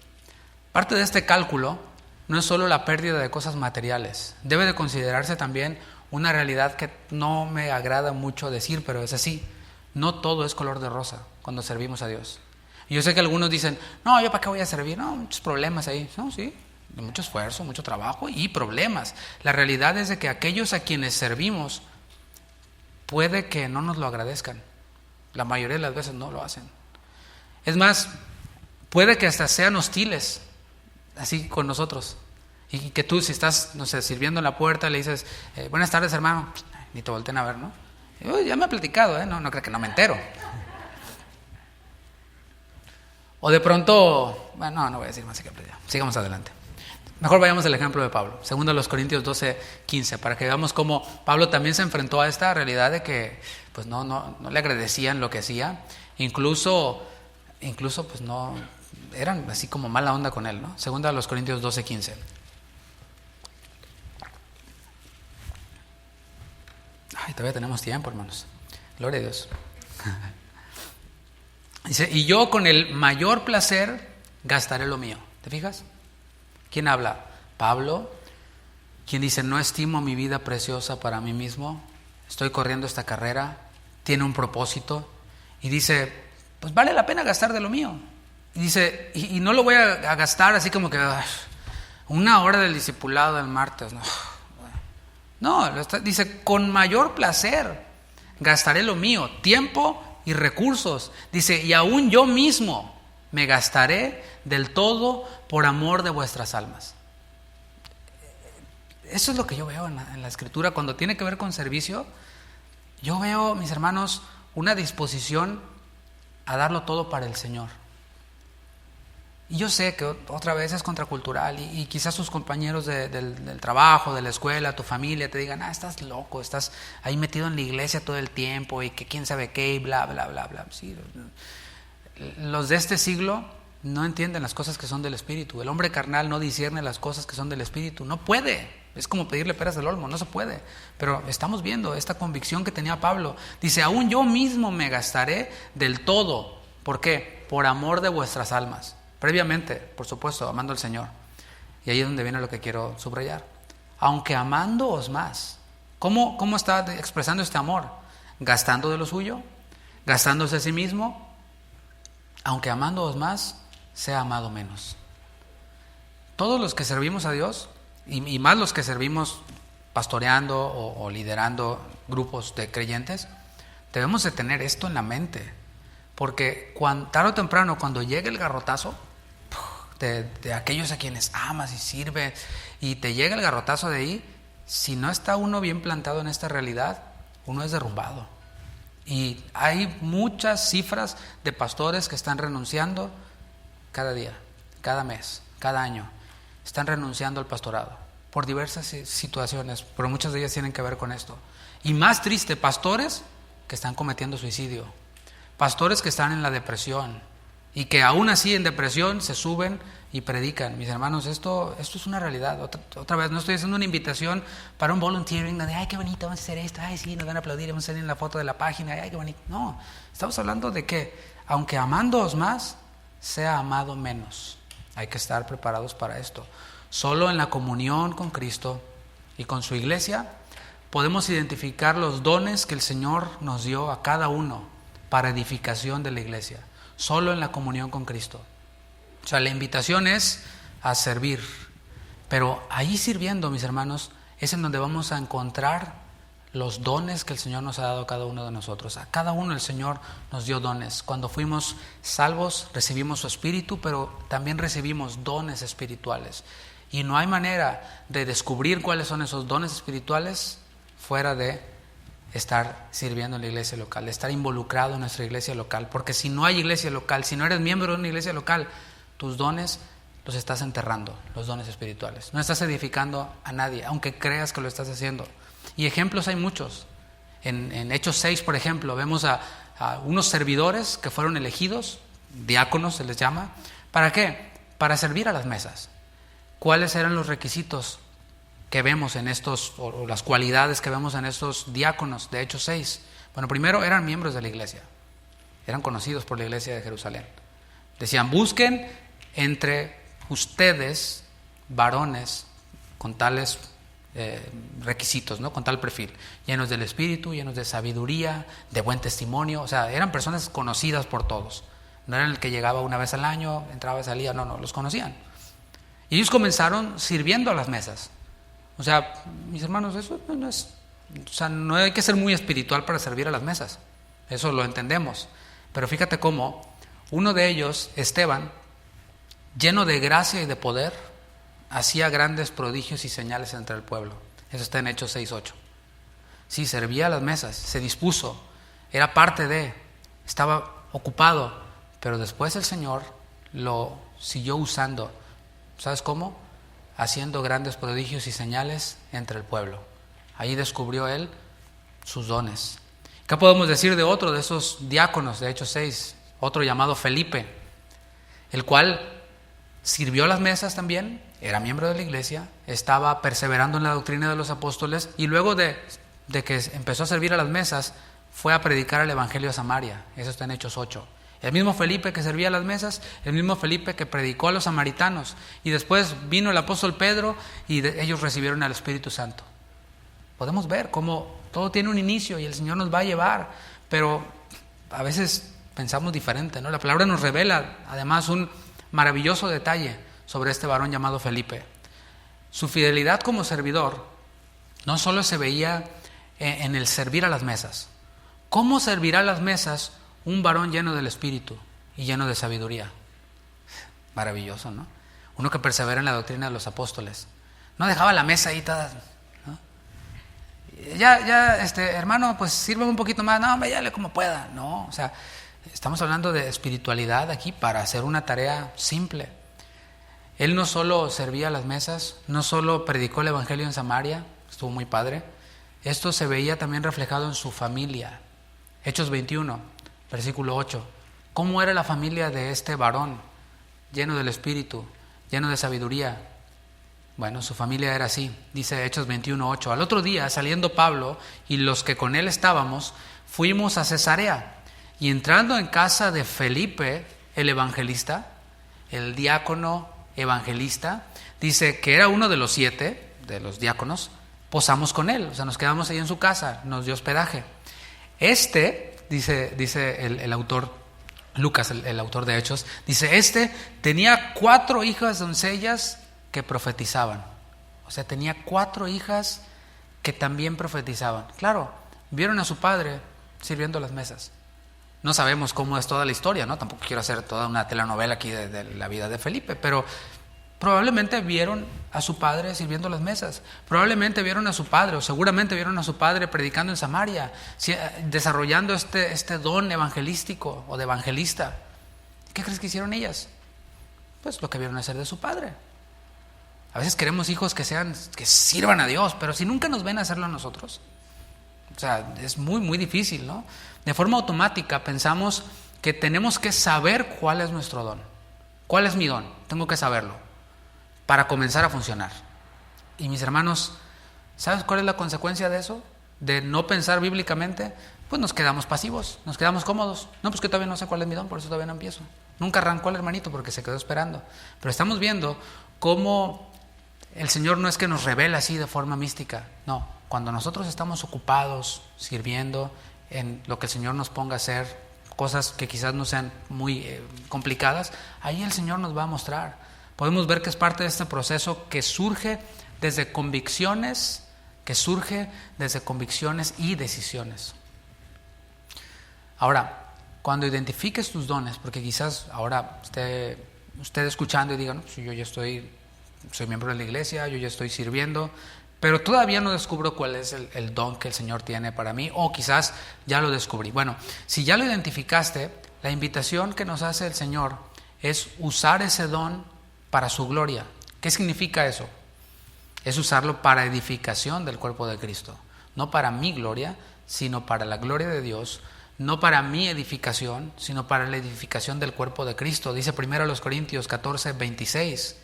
Parte de este cálculo no es solo la pérdida de cosas materiales. Debe de considerarse también una realidad que no me agrada mucho decir, pero es así. No todo es color de rosa cuando servimos a Dios. Y yo sé que algunos dicen, no, ¿yo para qué voy a servir? No, muchos problemas ahí. No, sí, mucho esfuerzo, mucho trabajo y problemas. La realidad es de que aquellos a quienes servimos puede que no nos lo agradezcan. La mayoría de las veces no lo hacen. Es más, puede que hasta sean hostiles, así con nosotros. Y que tú, si estás, no sé, sirviendo en la puerta, le dices, buenas tardes, hermano, ni te volteen a ver, ¿no? Ya me ha platicado, no creo que no me entero. O de pronto, bueno, no voy a decir más ejemplos ya. Sigamos adelante. Mejor vayamos al ejemplo de Pablo. Segundo los Corintios 12:15, para que veamos cómo Pablo también se enfrentó a esta realidad de que pues no le agradecían lo que hacía. Incluso pues no, eran así como mala onda con él, ¿no? Segunda los Corintios 12:15. Ay, todavía tenemos tiempo, hermanos. Gloria a Dios. Dice, y yo con el mayor placer gastaré lo mío. ¿Te fijas? ¿Quién habla? Pablo, quien dice, no estimo mi vida preciosa para mí mismo, estoy corriendo esta carrera, tiene un propósito, y dice, pues vale la pena gastar de lo mío. Y dice, y no lo voy a gastar así como que una hora del discipulado del martes, dice, con mayor placer gastaré lo mío, tiempo y recursos. Dice, y aún yo mismo me gastaré del todo por amor de vuestras almas. Eso es lo que yo veo en la Escritura cuando tiene que ver con servicio. Yo veo, mis hermanos, una disposición a darlo todo para el Señor. Y yo sé que otra vez es contracultural y quizás sus compañeros del trabajo, de la escuela, tu familia te digan, estás loco, estás ahí metido en la iglesia todo el tiempo y que quién sabe qué y bla, bla, bla, bla. Sí, los de este siglo no entienden las cosas que son del Espíritu. El hombre carnal no discierne las cosas que son del Espíritu. No puede. Es como pedirle peras del olmo, no se puede. Pero estamos viendo esta convicción que tenía Pablo. Dice, aún yo mismo me gastaré del todo. ¿Por qué? Por amor de vuestras almas. Previamente, por supuesto, amando al Señor. Y ahí es donde viene lo que quiero subrayar. Aunque amándoos más. ¿Cómo está expresando este amor? Gastando de lo suyo, gastándose a sí mismo. Aunque amándoos más, sea amado menos. Todos los que servimos a Dios, y más los que servimos pastoreando o liderando grupos de creyentes, debemos de tener esto en la mente. Porque tarde o temprano, cuando llegue el garrotazo de aquellos a quienes amas y sirves, y te llega el garrotazo de ahí, si no está uno bien plantado en esta realidad, uno es derrumbado. Y hay muchas cifras de pastores que están renunciando cada día, cada mes, cada año. Están renunciando al pastorado por diversas situaciones, pero muchas de ellas tienen que ver con esto. Y más triste, pastores que están cometiendo suicidio, pastores que están en la depresión y que aún así en depresión se suben y predican. Mis hermanos, esto es una realidad. Otra vez, no estoy haciendo una invitación para un volunteering donde, ay, qué bonito, vamos a hacer esto, ay, sí, nos van a aplaudir, vamos a salir en la foto de la página, ay, qué bonito. No, estamos hablando de que, aunque amándoos más, sea amado menos. Hay que estar preparados para esto. Solo en la comunión con Cristo y con su iglesia podemos identificar los dones que el Señor nos dio a cada uno para edificación de la iglesia. Solo en la comunión con Cristo. O sea, la invitación es a servir. Pero ahí sirviendo, mis hermanos, es en donde vamos a encontrar los dones que el Señor nos ha dado a cada uno de nosotros. A cada uno el Señor nos dio dones. Cuando fuimos salvos, recibimos su Espíritu, pero también recibimos dones espirituales. Y no hay manera de descubrir cuáles son esos dones espirituales fuera de estar sirviendo en la iglesia local, de estar involucrado en nuestra iglesia local. Porque si no hay iglesia local, si no eres miembro de una iglesia local, tus dones los estás enterrando, los dones espirituales. No estás edificando a nadie, aunque creas que lo estás haciendo. Y ejemplos hay muchos. En Hechos 6, por ejemplo, vemos a unos servidores que fueron elegidos, diáconos se les llama. ¿Para qué? Para servir a las mesas. ¿Cuáles eran los requisitos que vemos en estos, o las cualidades que vemos en estos diáconos de Hechos 6? Bueno, primero eran miembros de la iglesia. Eran conocidos por la iglesia de Jerusalén. Decían, busquen entre ustedes varones con tales requisitos, ¿no? Con tal perfil, llenos del Espíritu, llenos de sabiduría, de buen testimonio. O sea, eran personas conocidas por todos. No eran el que llegaba una vez al año, entraba y salía, no, los conocían. Y ellos comenzaron sirviendo a las mesas. O sea, mis hermanos, eso no es, o sea, no hay que ser muy espiritual para servir a las mesas. Eso lo entendemos. Pero fíjate cómo Uno de ellos, Esteban, lleno de gracia y de poder, hacía grandes prodigios y señales entre el pueblo. Eso está en Hechos 6:8. Sí, servía a las mesas, se dispuso, era parte de, estaba ocupado, pero después el Señor lo siguió usando. ¿Sabes cómo? Haciendo grandes prodigios y señales entre el pueblo. Ahí descubrió él sus dones. ¿Qué podemos decir de otro de esos diáconos de Hechos 6? Otro llamado Felipe, el cual sirvió a las mesas también, era miembro de la iglesia, estaba perseverando en la doctrina de los apóstoles y luego de que empezó a servir a las mesas, fue a predicar el evangelio a Samaria. Eso está en Hechos 8. El mismo Felipe que servía a las mesas, el mismo Felipe que predicó a los samaritanos. Y después vino el apóstol Pedro y ellos recibieron al Espíritu Santo. Podemos ver cómo todo tiene un inicio y el Señor nos va a llevar, pero a veces pensamos diferente, ¿no? La palabra nos revela además un maravilloso detalle sobre este varón llamado Felipe. Su fidelidad como servidor no solo se veía en el servir a las mesas. ¿Cómo servirá a las mesas un varón lleno del Espíritu y lleno de sabiduría? Maravilloso, ¿no? Uno que persevera en la doctrina de los apóstoles. No dejaba la mesa ahí toda, ¿no? Hermano, pues sírveme un poquito más. No, váyale como pueda. No, o sea, estamos hablando de espiritualidad aquí para hacer una tarea simple. Él no solo servía a las mesas, no solo predicó el evangelio en Samaria, estuvo muy padre. Esto se veía también reflejado en su familia. Hechos 21, versículo 8. ¿Cómo era la familia de este varón lleno del Espíritu, lleno de sabiduría? Bueno, su familia era así. Dice Hechos 21, 8. Al otro día, saliendo Pablo y los que con él estábamos, fuimos a Cesarea. Y entrando en casa de Felipe, el evangelista, el diácono evangelista, dice que era uno de los 7, de los diáconos, posamos con él, o sea, nos quedamos ahí en su casa, nos dio hospedaje. Dice el autor, Lucas, el autor de Hechos, dice, tenía 4 hijas doncellas que profetizaban. O sea, tenía 4 hijas que también profetizaban. Claro, vieron a su padre sirviendo las mesas. No sabemos cómo es toda la historia, ¿no? Tampoco quiero hacer toda una telenovela aquí de la vida de Felipe, pero probablemente vieron a su padre sirviendo las mesas. Probablemente vieron a su padre, o seguramente vieron a su padre predicando en Samaria, desarrollando este don evangelístico o de evangelista. ¿Qué crees que hicieron ellas? Pues lo que vieron hacer de su padre. A veces queremos hijos que sirvan a Dios, pero si nunca nos ven hacerlo a nosotros, o sea, es muy, muy difícil, ¿no? De forma automática pensamos que tenemos que saber cuál es nuestro don. ¿Cuál es mi don? Tengo que saberlo para comenzar a funcionar. Y mis hermanos, ¿sabes cuál es la consecuencia de eso? De no pensar bíblicamente, pues nos quedamos pasivos, nos quedamos cómodos. No, pues que todavía no sé cuál es mi don, por eso todavía no empiezo. Nunca arrancó el hermanito porque se quedó esperando. Pero estamos viendo cómo el Señor no es que nos revela así de forma mística, no. Cuando nosotros estamos ocupados, sirviendo en lo que el Señor nos ponga a hacer, cosas que quizás no sean muy complicadas, ahí el Señor nos va a mostrar. Podemos ver que es parte de este proceso que surge desde convicciones y decisiones. Ahora, cuando identifiques tus dones, porque quizás ahora usted escuchando y diga, no, pues yo ya soy miembro de la iglesia, yo ya estoy sirviendo, pero todavía no descubro cuál es el don que el Señor tiene para mí, o quizás ya lo descubrí. Bueno, si ya lo identificaste, la invitación que nos hace el Señor es usar ese don para su gloria. ¿Qué significa eso? Es usarlo para edificación del cuerpo de Cristo. No para mi gloria, sino para la gloria de Dios. No para mi edificación, sino para la edificación del cuerpo de Cristo. Dice 1 Corintios 14, 26.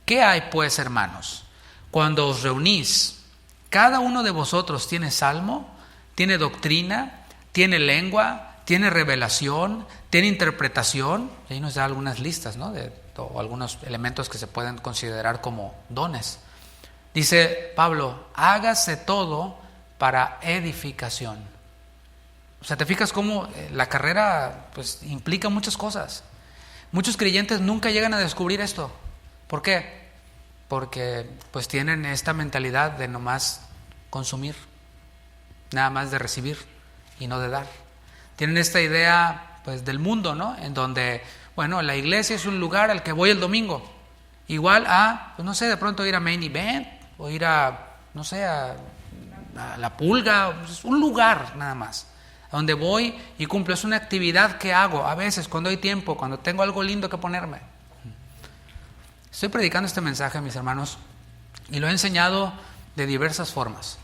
¿Qué hay pues, hermanos? Cuando os reunís, cada uno de vosotros tiene salmo, tiene doctrina, tiene lengua, tiene revelación, tiene interpretación. Y ahí nos da algunas listas, ¿no? O algunos elementos que se pueden considerar como dones. Dice Pablo, hágase todo para edificación. O sea, ¿te fijas cómo la carrera pues implica muchas cosas? Muchos creyentes nunca llegan a descubrir esto. ¿Por qué? Porque pues tienen esta mentalidad de nomás consumir, nada más de recibir y no de dar. Tienen esta idea pues del mundo, ¿no? En donde, bueno, la iglesia es un lugar al que voy el domingo. Igual a, pues no sé, de pronto ir a Main Event o ir a, no sé, a La Pulga, pues un lugar nada más, a donde voy y cumplo. Es una actividad que hago a veces cuando hay tiempo, cuando tengo algo lindo que ponerme. Estoy predicando este mensaje, mis hermanos, y lo he enseñado de diversas formas.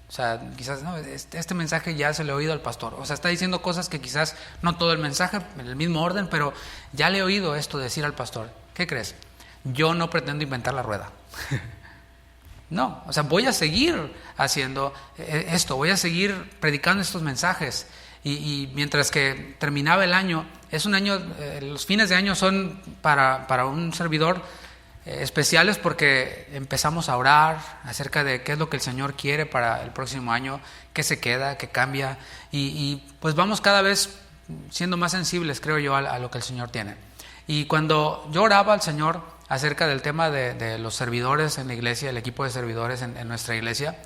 O sea, quizás no, este mensaje ya se le he oído al pastor. O sea, está diciendo cosas que quizás no todo el mensaje en el mismo orden, pero ya le he oído esto decir al pastor. ¿Qué crees? Yo no pretendo inventar la rueda. No, o sea, voy a seguir haciendo esto, voy a seguir predicando estos mensajes. Y mientras que terminaba el año, es un año, los fines de año son para un servidor especiales porque empezamos a orar acerca de qué es lo que el Señor quiere para el próximo año, qué se queda, qué cambia, y pues vamos cada vez siendo más sensibles, creo yo, a lo que el Señor tiene. Y cuando yo oraba al Señor acerca del tema de los servidores en la iglesia, el equipo de servidores en nuestra iglesia,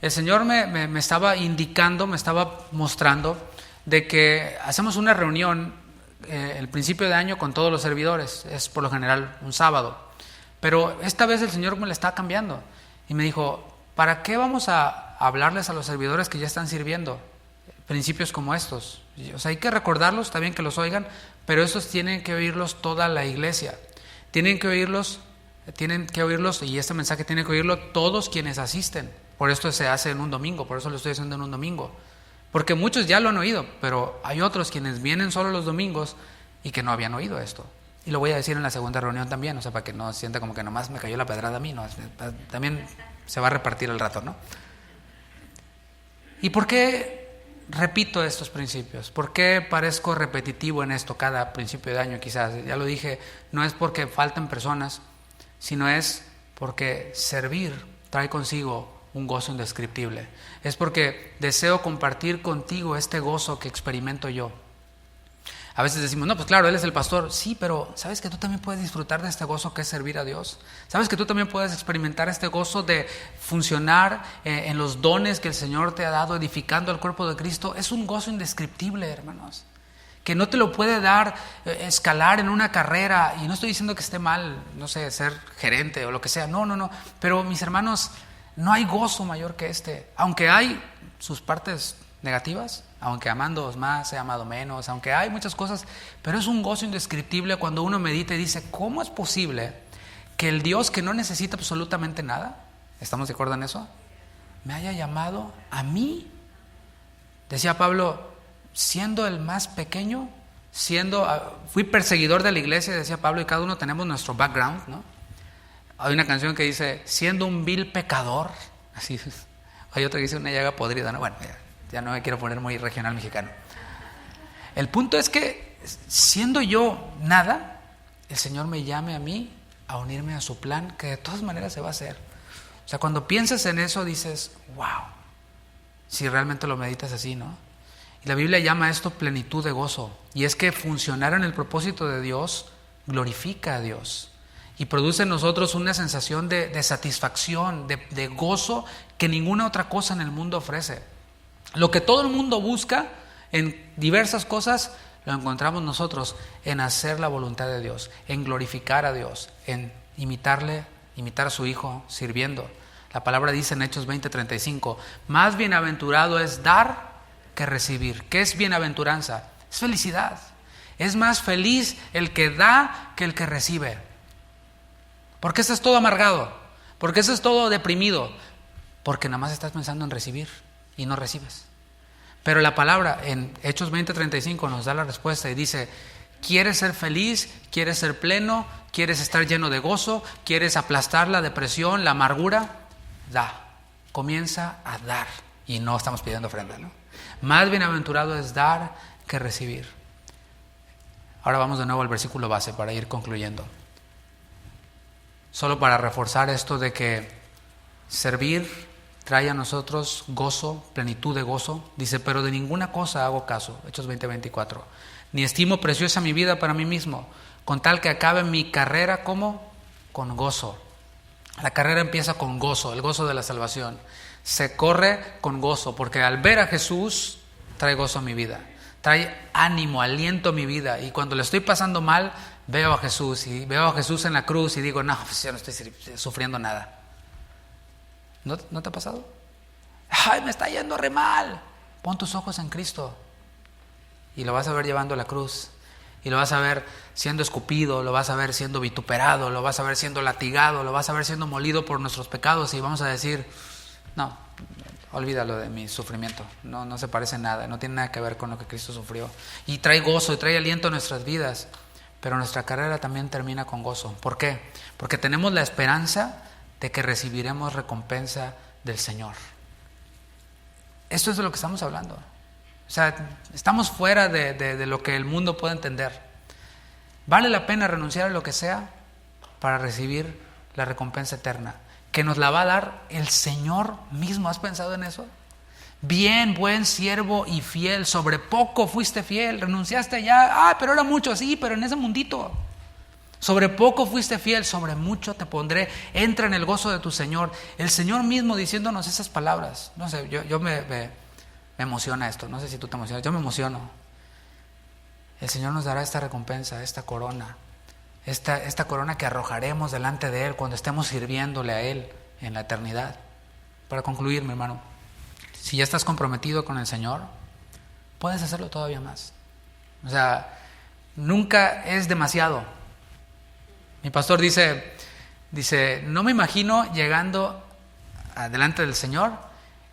el Señor me estaba indicando, me estaba mostrando de que hacemos una reunión el principio de año con todos los servidores, es por lo general un sábado. Pero esta vez el Señor me la está cambiando y me dijo, ¿para qué vamos a hablarles a los servidores que ya están sirviendo principios como estos? O sea, hay que recordarlos, está bien que los oigan, pero esos tienen que oírlos toda la iglesia. Tienen que oírlos y este mensaje tiene que oírlo todos quienes asisten. Por esto se hace en un domingo, por eso lo estoy haciendo en un domingo. Porque muchos ya lo han oído, pero hay otros quienes vienen solo los domingos y que no habían oído esto. Y lo voy a decir en la segunda reunión también, o sea, para que no sienta como que nomás me cayó la pedrada a mí, no, también se va a repartir el rato, ¿no? ¿Y por qué repito estos principios? ¿Por qué parezco repetitivo en esto cada principio de año quizás? Ya lo dije, no es porque falten personas, sino es porque servir trae consigo un gozo indescriptible. Es porque deseo compartir contigo este gozo que experimento yo. A veces decimos, no, pues claro, él es el pastor. Sí, pero ¿sabes que tú también puedes disfrutar de este gozo que es servir a Dios? ¿Sabes que tú también puedes experimentar este gozo de funcionar en los dones que el Señor te ha dado, edificando el cuerpo de Cristo? Es un gozo indescriptible, hermanos, que no te lo puede dar escalar en una carrera. Y no estoy diciendo que esté mal, no sé, ser gerente o lo que sea. No. Pero mis hermanos, no hay gozo mayor que este. Aunque hay sus partes negativas, aunque amando más, he amado menos, aunque hay muchas cosas, pero es un gozo indescriptible cuando uno medita y dice, ¿cómo es posible que el Dios que no necesita absolutamente nada, ¿estamos de acuerdo en eso?, me haya llamado a mí? Decía Pablo, siendo el más pequeño, fui perseguidor de la iglesia, decía Pablo, y cada uno tenemos nuestro background, ¿no? Hay una canción que dice, siendo un vil pecador, así. Hay otra que dice una llaga podrida, ¿no? Bueno, ya no me quiero poner muy regional mexicano. El punto es que, siendo yo nada, el Señor me llame a mí a unirme a su plan, que de todas maneras se va a hacer. O sea, cuando piensas en eso dices, wow, si realmente lo meditas así, ¿no? Y la Biblia llama a esto plenitud de gozo. Y es que funcionar en el propósito de Dios glorifica a Dios y produce en nosotros una sensación de satisfacción, de gozo que ninguna otra cosa en el mundo ofrece. Lo que todo el mundo busca en diversas cosas, lo encontramos nosotros en hacer la voluntad de Dios, en glorificar a Dios, en imitar a su Hijo, sirviendo. La palabra dice en Hechos 20:35, más bienaventurado es dar que recibir. ¿Qué es bienaventuranza? Es felicidad. Es más feliz el que da que el que recibe. ¿Por qué estás todo amargado? ¿Por qué estás todo deprimido? Porque nada más estás pensando en recibir y no recibes. Pero la palabra en Hechos 20:35 nos da la respuesta y dice, ¿quieres ser feliz? ¿Quieres ser pleno? ¿Quieres estar lleno de gozo? ¿Quieres aplastar la depresión, la amargura? Da. Comienza a dar. Y no estamos pidiendo ofrenda, ¿no? Más bienaventurado es dar que recibir. Ahora vamos de nuevo al versículo base para ir concluyendo. Solo para reforzar esto de que servir trae a nosotros gozo, plenitud de gozo. Dice, pero de ninguna cosa hago caso. Hechos 20:24. Ni estimo preciosa mi vida para mí mismo, con tal que acabe mi carrera, ¿cómo? Con gozo. La carrera empieza con gozo, el gozo de la salvación. Se corre con gozo, porque al ver a Jesús trae gozo a mi vida. trae ánimo, aliento a mi vida. Y cuando le estoy pasando mal, veo a Jesús y veo a Jesús en la cruz y digo, no, pues yo no estoy sufriendo nada. ¿No te ha pasado? ¡Ay, me está yendo re mal! Pon tus ojos en Cristo y lo vas a ver llevando la cruz. Y lo vas a ver siendo escupido, lo vas a ver siendo vituperado, lo vas a ver siendo latigado, lo vas a ver siendo molido por nuestros pecados. Y vamos a decir, no, olvídalo de mi sufrimiento. No se parece en nada, no tiene nada que ver con lo que Cristo sufrió. Y trae gozo y trae aliento a nuestras vidas. Pero nuestra carrera también termina con gozo. ¿Por qué? Porque tenemos la esperanza de que recibiremos recompensa del Señor. Esto es de lo que estamos hablando. O sea, estamos fuera de lo que el mundo puede entender. Vale la pena renunciar a lo que sea para recibir la recompensa eterna, que nos la va a dar el Señor mismo. ¿Has pensado en eso? Bien, buen siervo y fiel, sobre poco fuiste fiel, renunciaste ya, pero era mucho, sí, pero en ese mundito. Sobre poco fuiste fiel, sobre mucho te pondré, entra en el gozo de tu Señor. El Señor mismo diciéndonos esas palabras. No sé, yo me emociona esto, no sé si tú te emocionas, yo me emociono. El Señor nos dará esta recompensa, esta corona, esta corona que arrojaremos delante de Él cuando estemos sirviéndole a Él en la eternidad. Para concluir, mi hermano, si ya estás comprometido con el Señor, puedes hacerlo todavía más. O sea, nunca es demasiado. Mi pastor dice, no me imagino llegando delante del Señor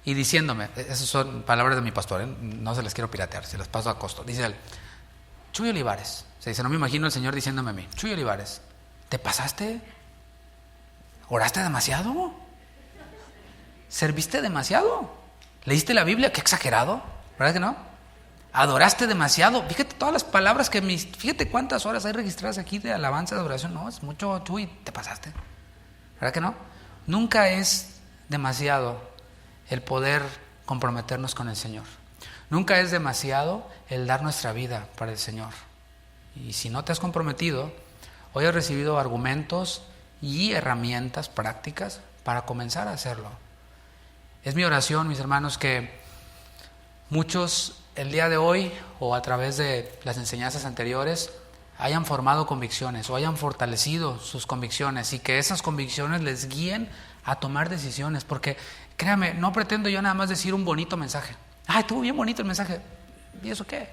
y diciéndome, esas son palabras de mi pastor, no se las quiero piratear, se las paso a costo. Dice él, Chuy Olivares, se dice, no me imagino el Señor diciéndome a mí, Chuy Olivares, ¿te pasaste? ¿Oraste demasiado? ¿Serviste demasiado? ¿Leíste la Biblia? ¡Qué exagerado! ¿Verdad que no? ¿Adoraste demasiado? Fíjate todas las palabras fíjate cuántas horas hay registradas aquí de alabanza, de adoración. No, es mucho, Chuy, te pasaste. ¿Verdad que no? Nunca es demasiado el poder comprometernos con el Señor. Nunca es demasiado el dar nuestra vida para el Señor. Y si no te has comprometido, hoy has recibido argumentos y herramientas prácticas para comenzar a hacerlo. Es mi oración, mis hermanos, que muchos el día de hoy o a través de las enseñanzas anteriores hayan formado convicciones o hayan fortalecido sus convicciones y que esas convicciones les guíen a tomar decisiones, porque créame, no pretendo yo nada más decir un bonito mensaje. Estuvo bien bonito el mensaje. ¿Y eso qué?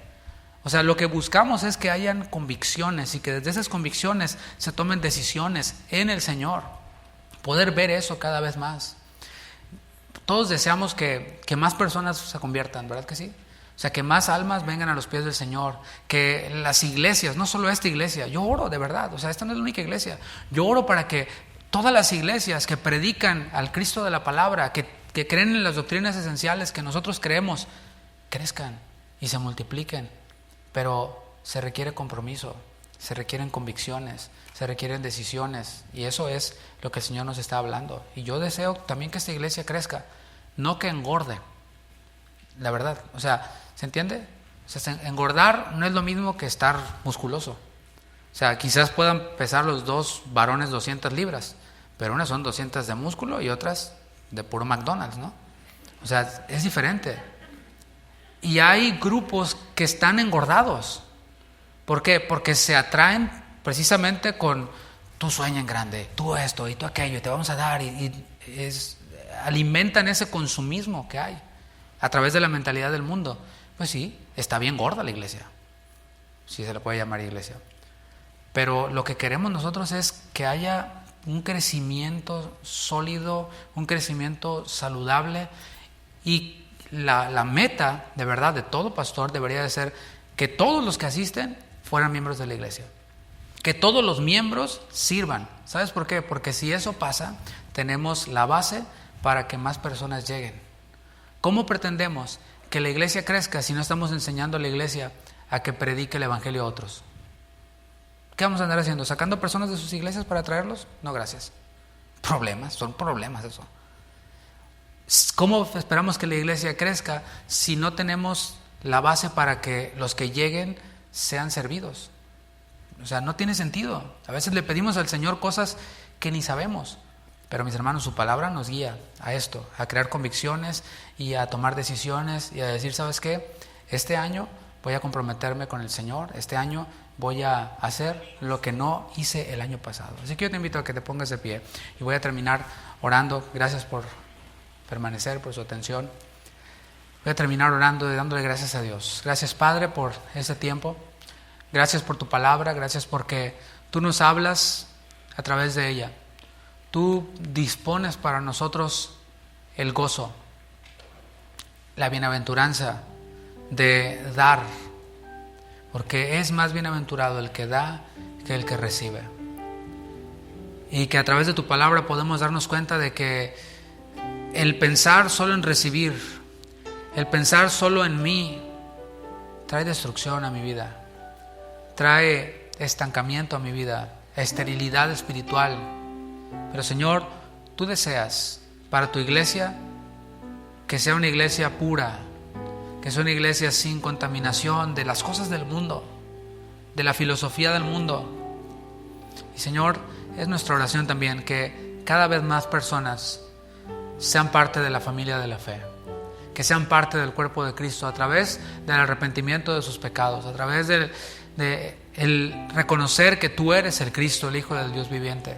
O sea, lo que buscamos es que hayan convicciones y que desde esas convicciones se tomen decisiones en el Señor. Poder ver eso cada vez más. Todos deseamos que más personas se conviertan, ¿verdad que sí? O sea, que más almas vengan a los pies del Señor, que las iglesias, no solo esta iglesia, yo oro de verdad, o sea, esta no es la única iglesia, yo oro para que todas las iglesias que predican al Cristo de la palabra, que creen en las doctrinas esenciales que nosotros creemos, crezcan y se multipliquen, pero se requiere compromiso, se requieren convicciones, se requieren decisiones, y eso es lo que el Señor nos está hablando. Y yo deseo también que esta iglesia crezca, no que engorde, la verdad, o sea, ¿se entiende? O sea, engordar no es lo mismo que estar musculoso. O sea, quizás puedan pesar los dos varones 200 libras, pero unas son 200 de músculo y otras de puro McDonald's, ¿no? O sea, es diferente. Y hay grupos que están engordados. ¿Por qué? Porque se atraen precisamente con tú sueña en grande, tú esto y tú aquello, y te vamos a dar, alimentan ese consumismo que hay a través de la mentalidad del mundo. Pues sí, está bien gorda la iglesia, si se le puede llamar iglesia, pero lo que queremos nosotros es que haya un crecimiento sólido, un crecimiento saludable, y la meta de verdad de todo pastor debería de ser que todos los que asisten fueran miembros de la iglesia, que todos los miembros sirvan. ¿Sabes por qué? Porque si eso pasa, tenemos la base para que más personas lleguen. ¿Cómo pretendemos que la iglesia crezca si no estamos enseñando a la iglesia a que predique el evangelio a otros? ¿Qué vamos a andar haciendo? ¿Sacando personas de sus iglesias para traerlos? No, gracias. Son problemas eso. ¿Cómo esperamos que la iglesia crezca si no tenemos la base para que los que lleguen sean servidos? O sea, no tiene sentido. A veces le pedimos al Señor cosas que ni sabemos. Pero mis hermanos, su palabra nos guía a esto, a crear convicciones y a tomar decisiones y a decir, ¿sabes qué? Este año voy a comprometerme con el Señor. Este año voy a hacer lo que no hice el año pasado. Así que yo te invito a que te pongas de pie y voy a terminar orando. Gracias por permanecer, por su atención. Voy a terminar orando y dándole gracias a Dios. Gracias, Padre, por este tiempo. Gracias por tu palabra. Gracias porque tú nos hablas a través de ella. Tú dispones para nosotros el gozo, la bienaventuranza de dar, porque es más bienaventurado el que da que el que recibe. Y que a través de tu palabra podemos darnos cuenta de que el pensar solo en recibir, el pensar solo en mí, trae destrucción a mi vida, trae estancamiento a mi vida, esterilidad espiritual. Pero Señor, tú deseas para tu iglesia que sea una iglesia pura, que sea una iglesia sin contaminación de las cosas del mundo, de la filosofía del mundo. Y Señor, es nuestra oración también que cada vez más personas sean parte de la familia de la fe, que sean parte del cuerpo de Cristo a través del arrepentimiento de sus pecados, a través de el reconocer que tú eres el Cristo, el Hijo del Dios viviente.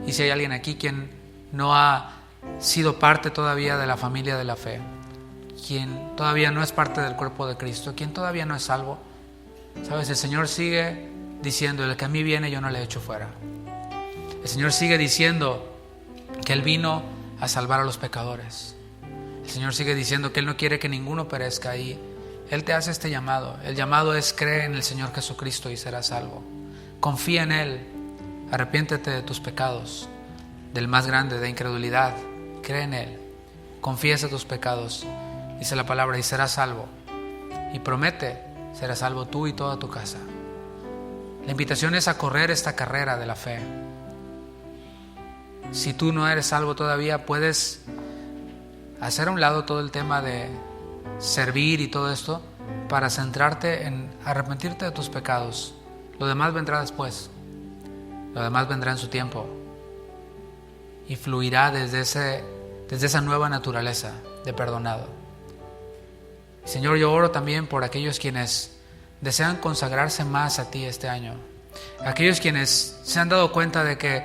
Y si hay alguien aquí quien no ha sido parte todavía de la familia de la fe, quien todavía no es parte del cuerpo de Cristo, quien todavía no es salvo, sabes, el Señor sigue diciendo: el que a mí viene yo no le echo fuera. El Señor sigue diciendo que Él vino a salvar a los pecadores. El Señor sigue diciendo que Él no quiere que ninguno perezca, y Él te hace este llamado. El llamado es: cree en el Señor Jesucristo y serás salvo. Confía en Él, arrepiéntete de tus pecados, del más grande de incredulidad. Cree en Él, confiesa tus pecados, dice la palabra, y serás salvo. Y promete: serás salvo tú y toda tu casa. La invitación es a correr esta carrera de la fe. Si tú no eres salvo todavía, puedes hacer a un lado todo el tema de servir y todo esto para centrarte en arrepentirte de tus pecados. Lo demás vendrá después. Lo demás vendrá en su tiempo y fluirá desde esa nueva naturaleza de perdonado. Señor, yo oro también por aquellos quienes desean consagrarse más a ti este año, aquellos quienes se han dado cuenta de que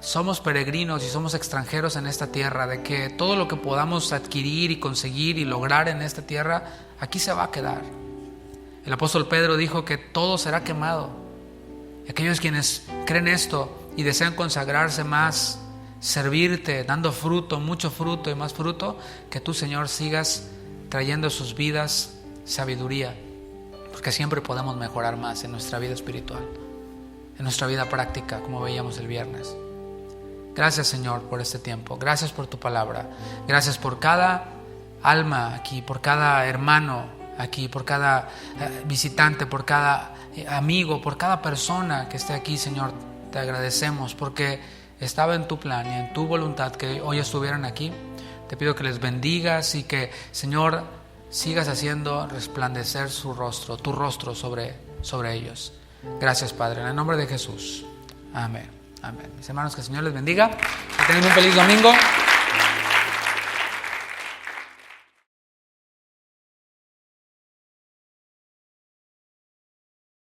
somos peregrinos y somos extranjeros en esta tierra, de que todo lo que podamos adquirir y conseguir y lograr en esta tierra, aquí se va a quedar. El apóstol Pedro dijo que todo será quemado. Aquellos quienes creen esto y desean consagrarse más, servirte, dando fruto, mucho fruto y más fruto, que tú, Señor, sigas trayendo a sus vidas sabiduría, porque siempre podemos mejorar más en nuestra vida espiritual, en nuestra vida práctica, como veíamos el viernes. Gracias, Señor, por este tiempo. Gracias por tu palabra. Gracias por cada alma aquí, por cada hermano aquí, por cada visitante, por cada amigo, por cada persona que esté aquí, Señor. Te agradecemos porque estaba en tu plan y en tu voluntad que hoy estuvieran aquí. Te pido que les bendigas y que, Señor, sigas haciendo resplandecer su rostro, tu rostro sobre ellos. Gracias, Padre, en el nombre de Jesús. Amén. Amén. Mis hermanos, que el Señor les bendiga. Que tengan un feliz domingo.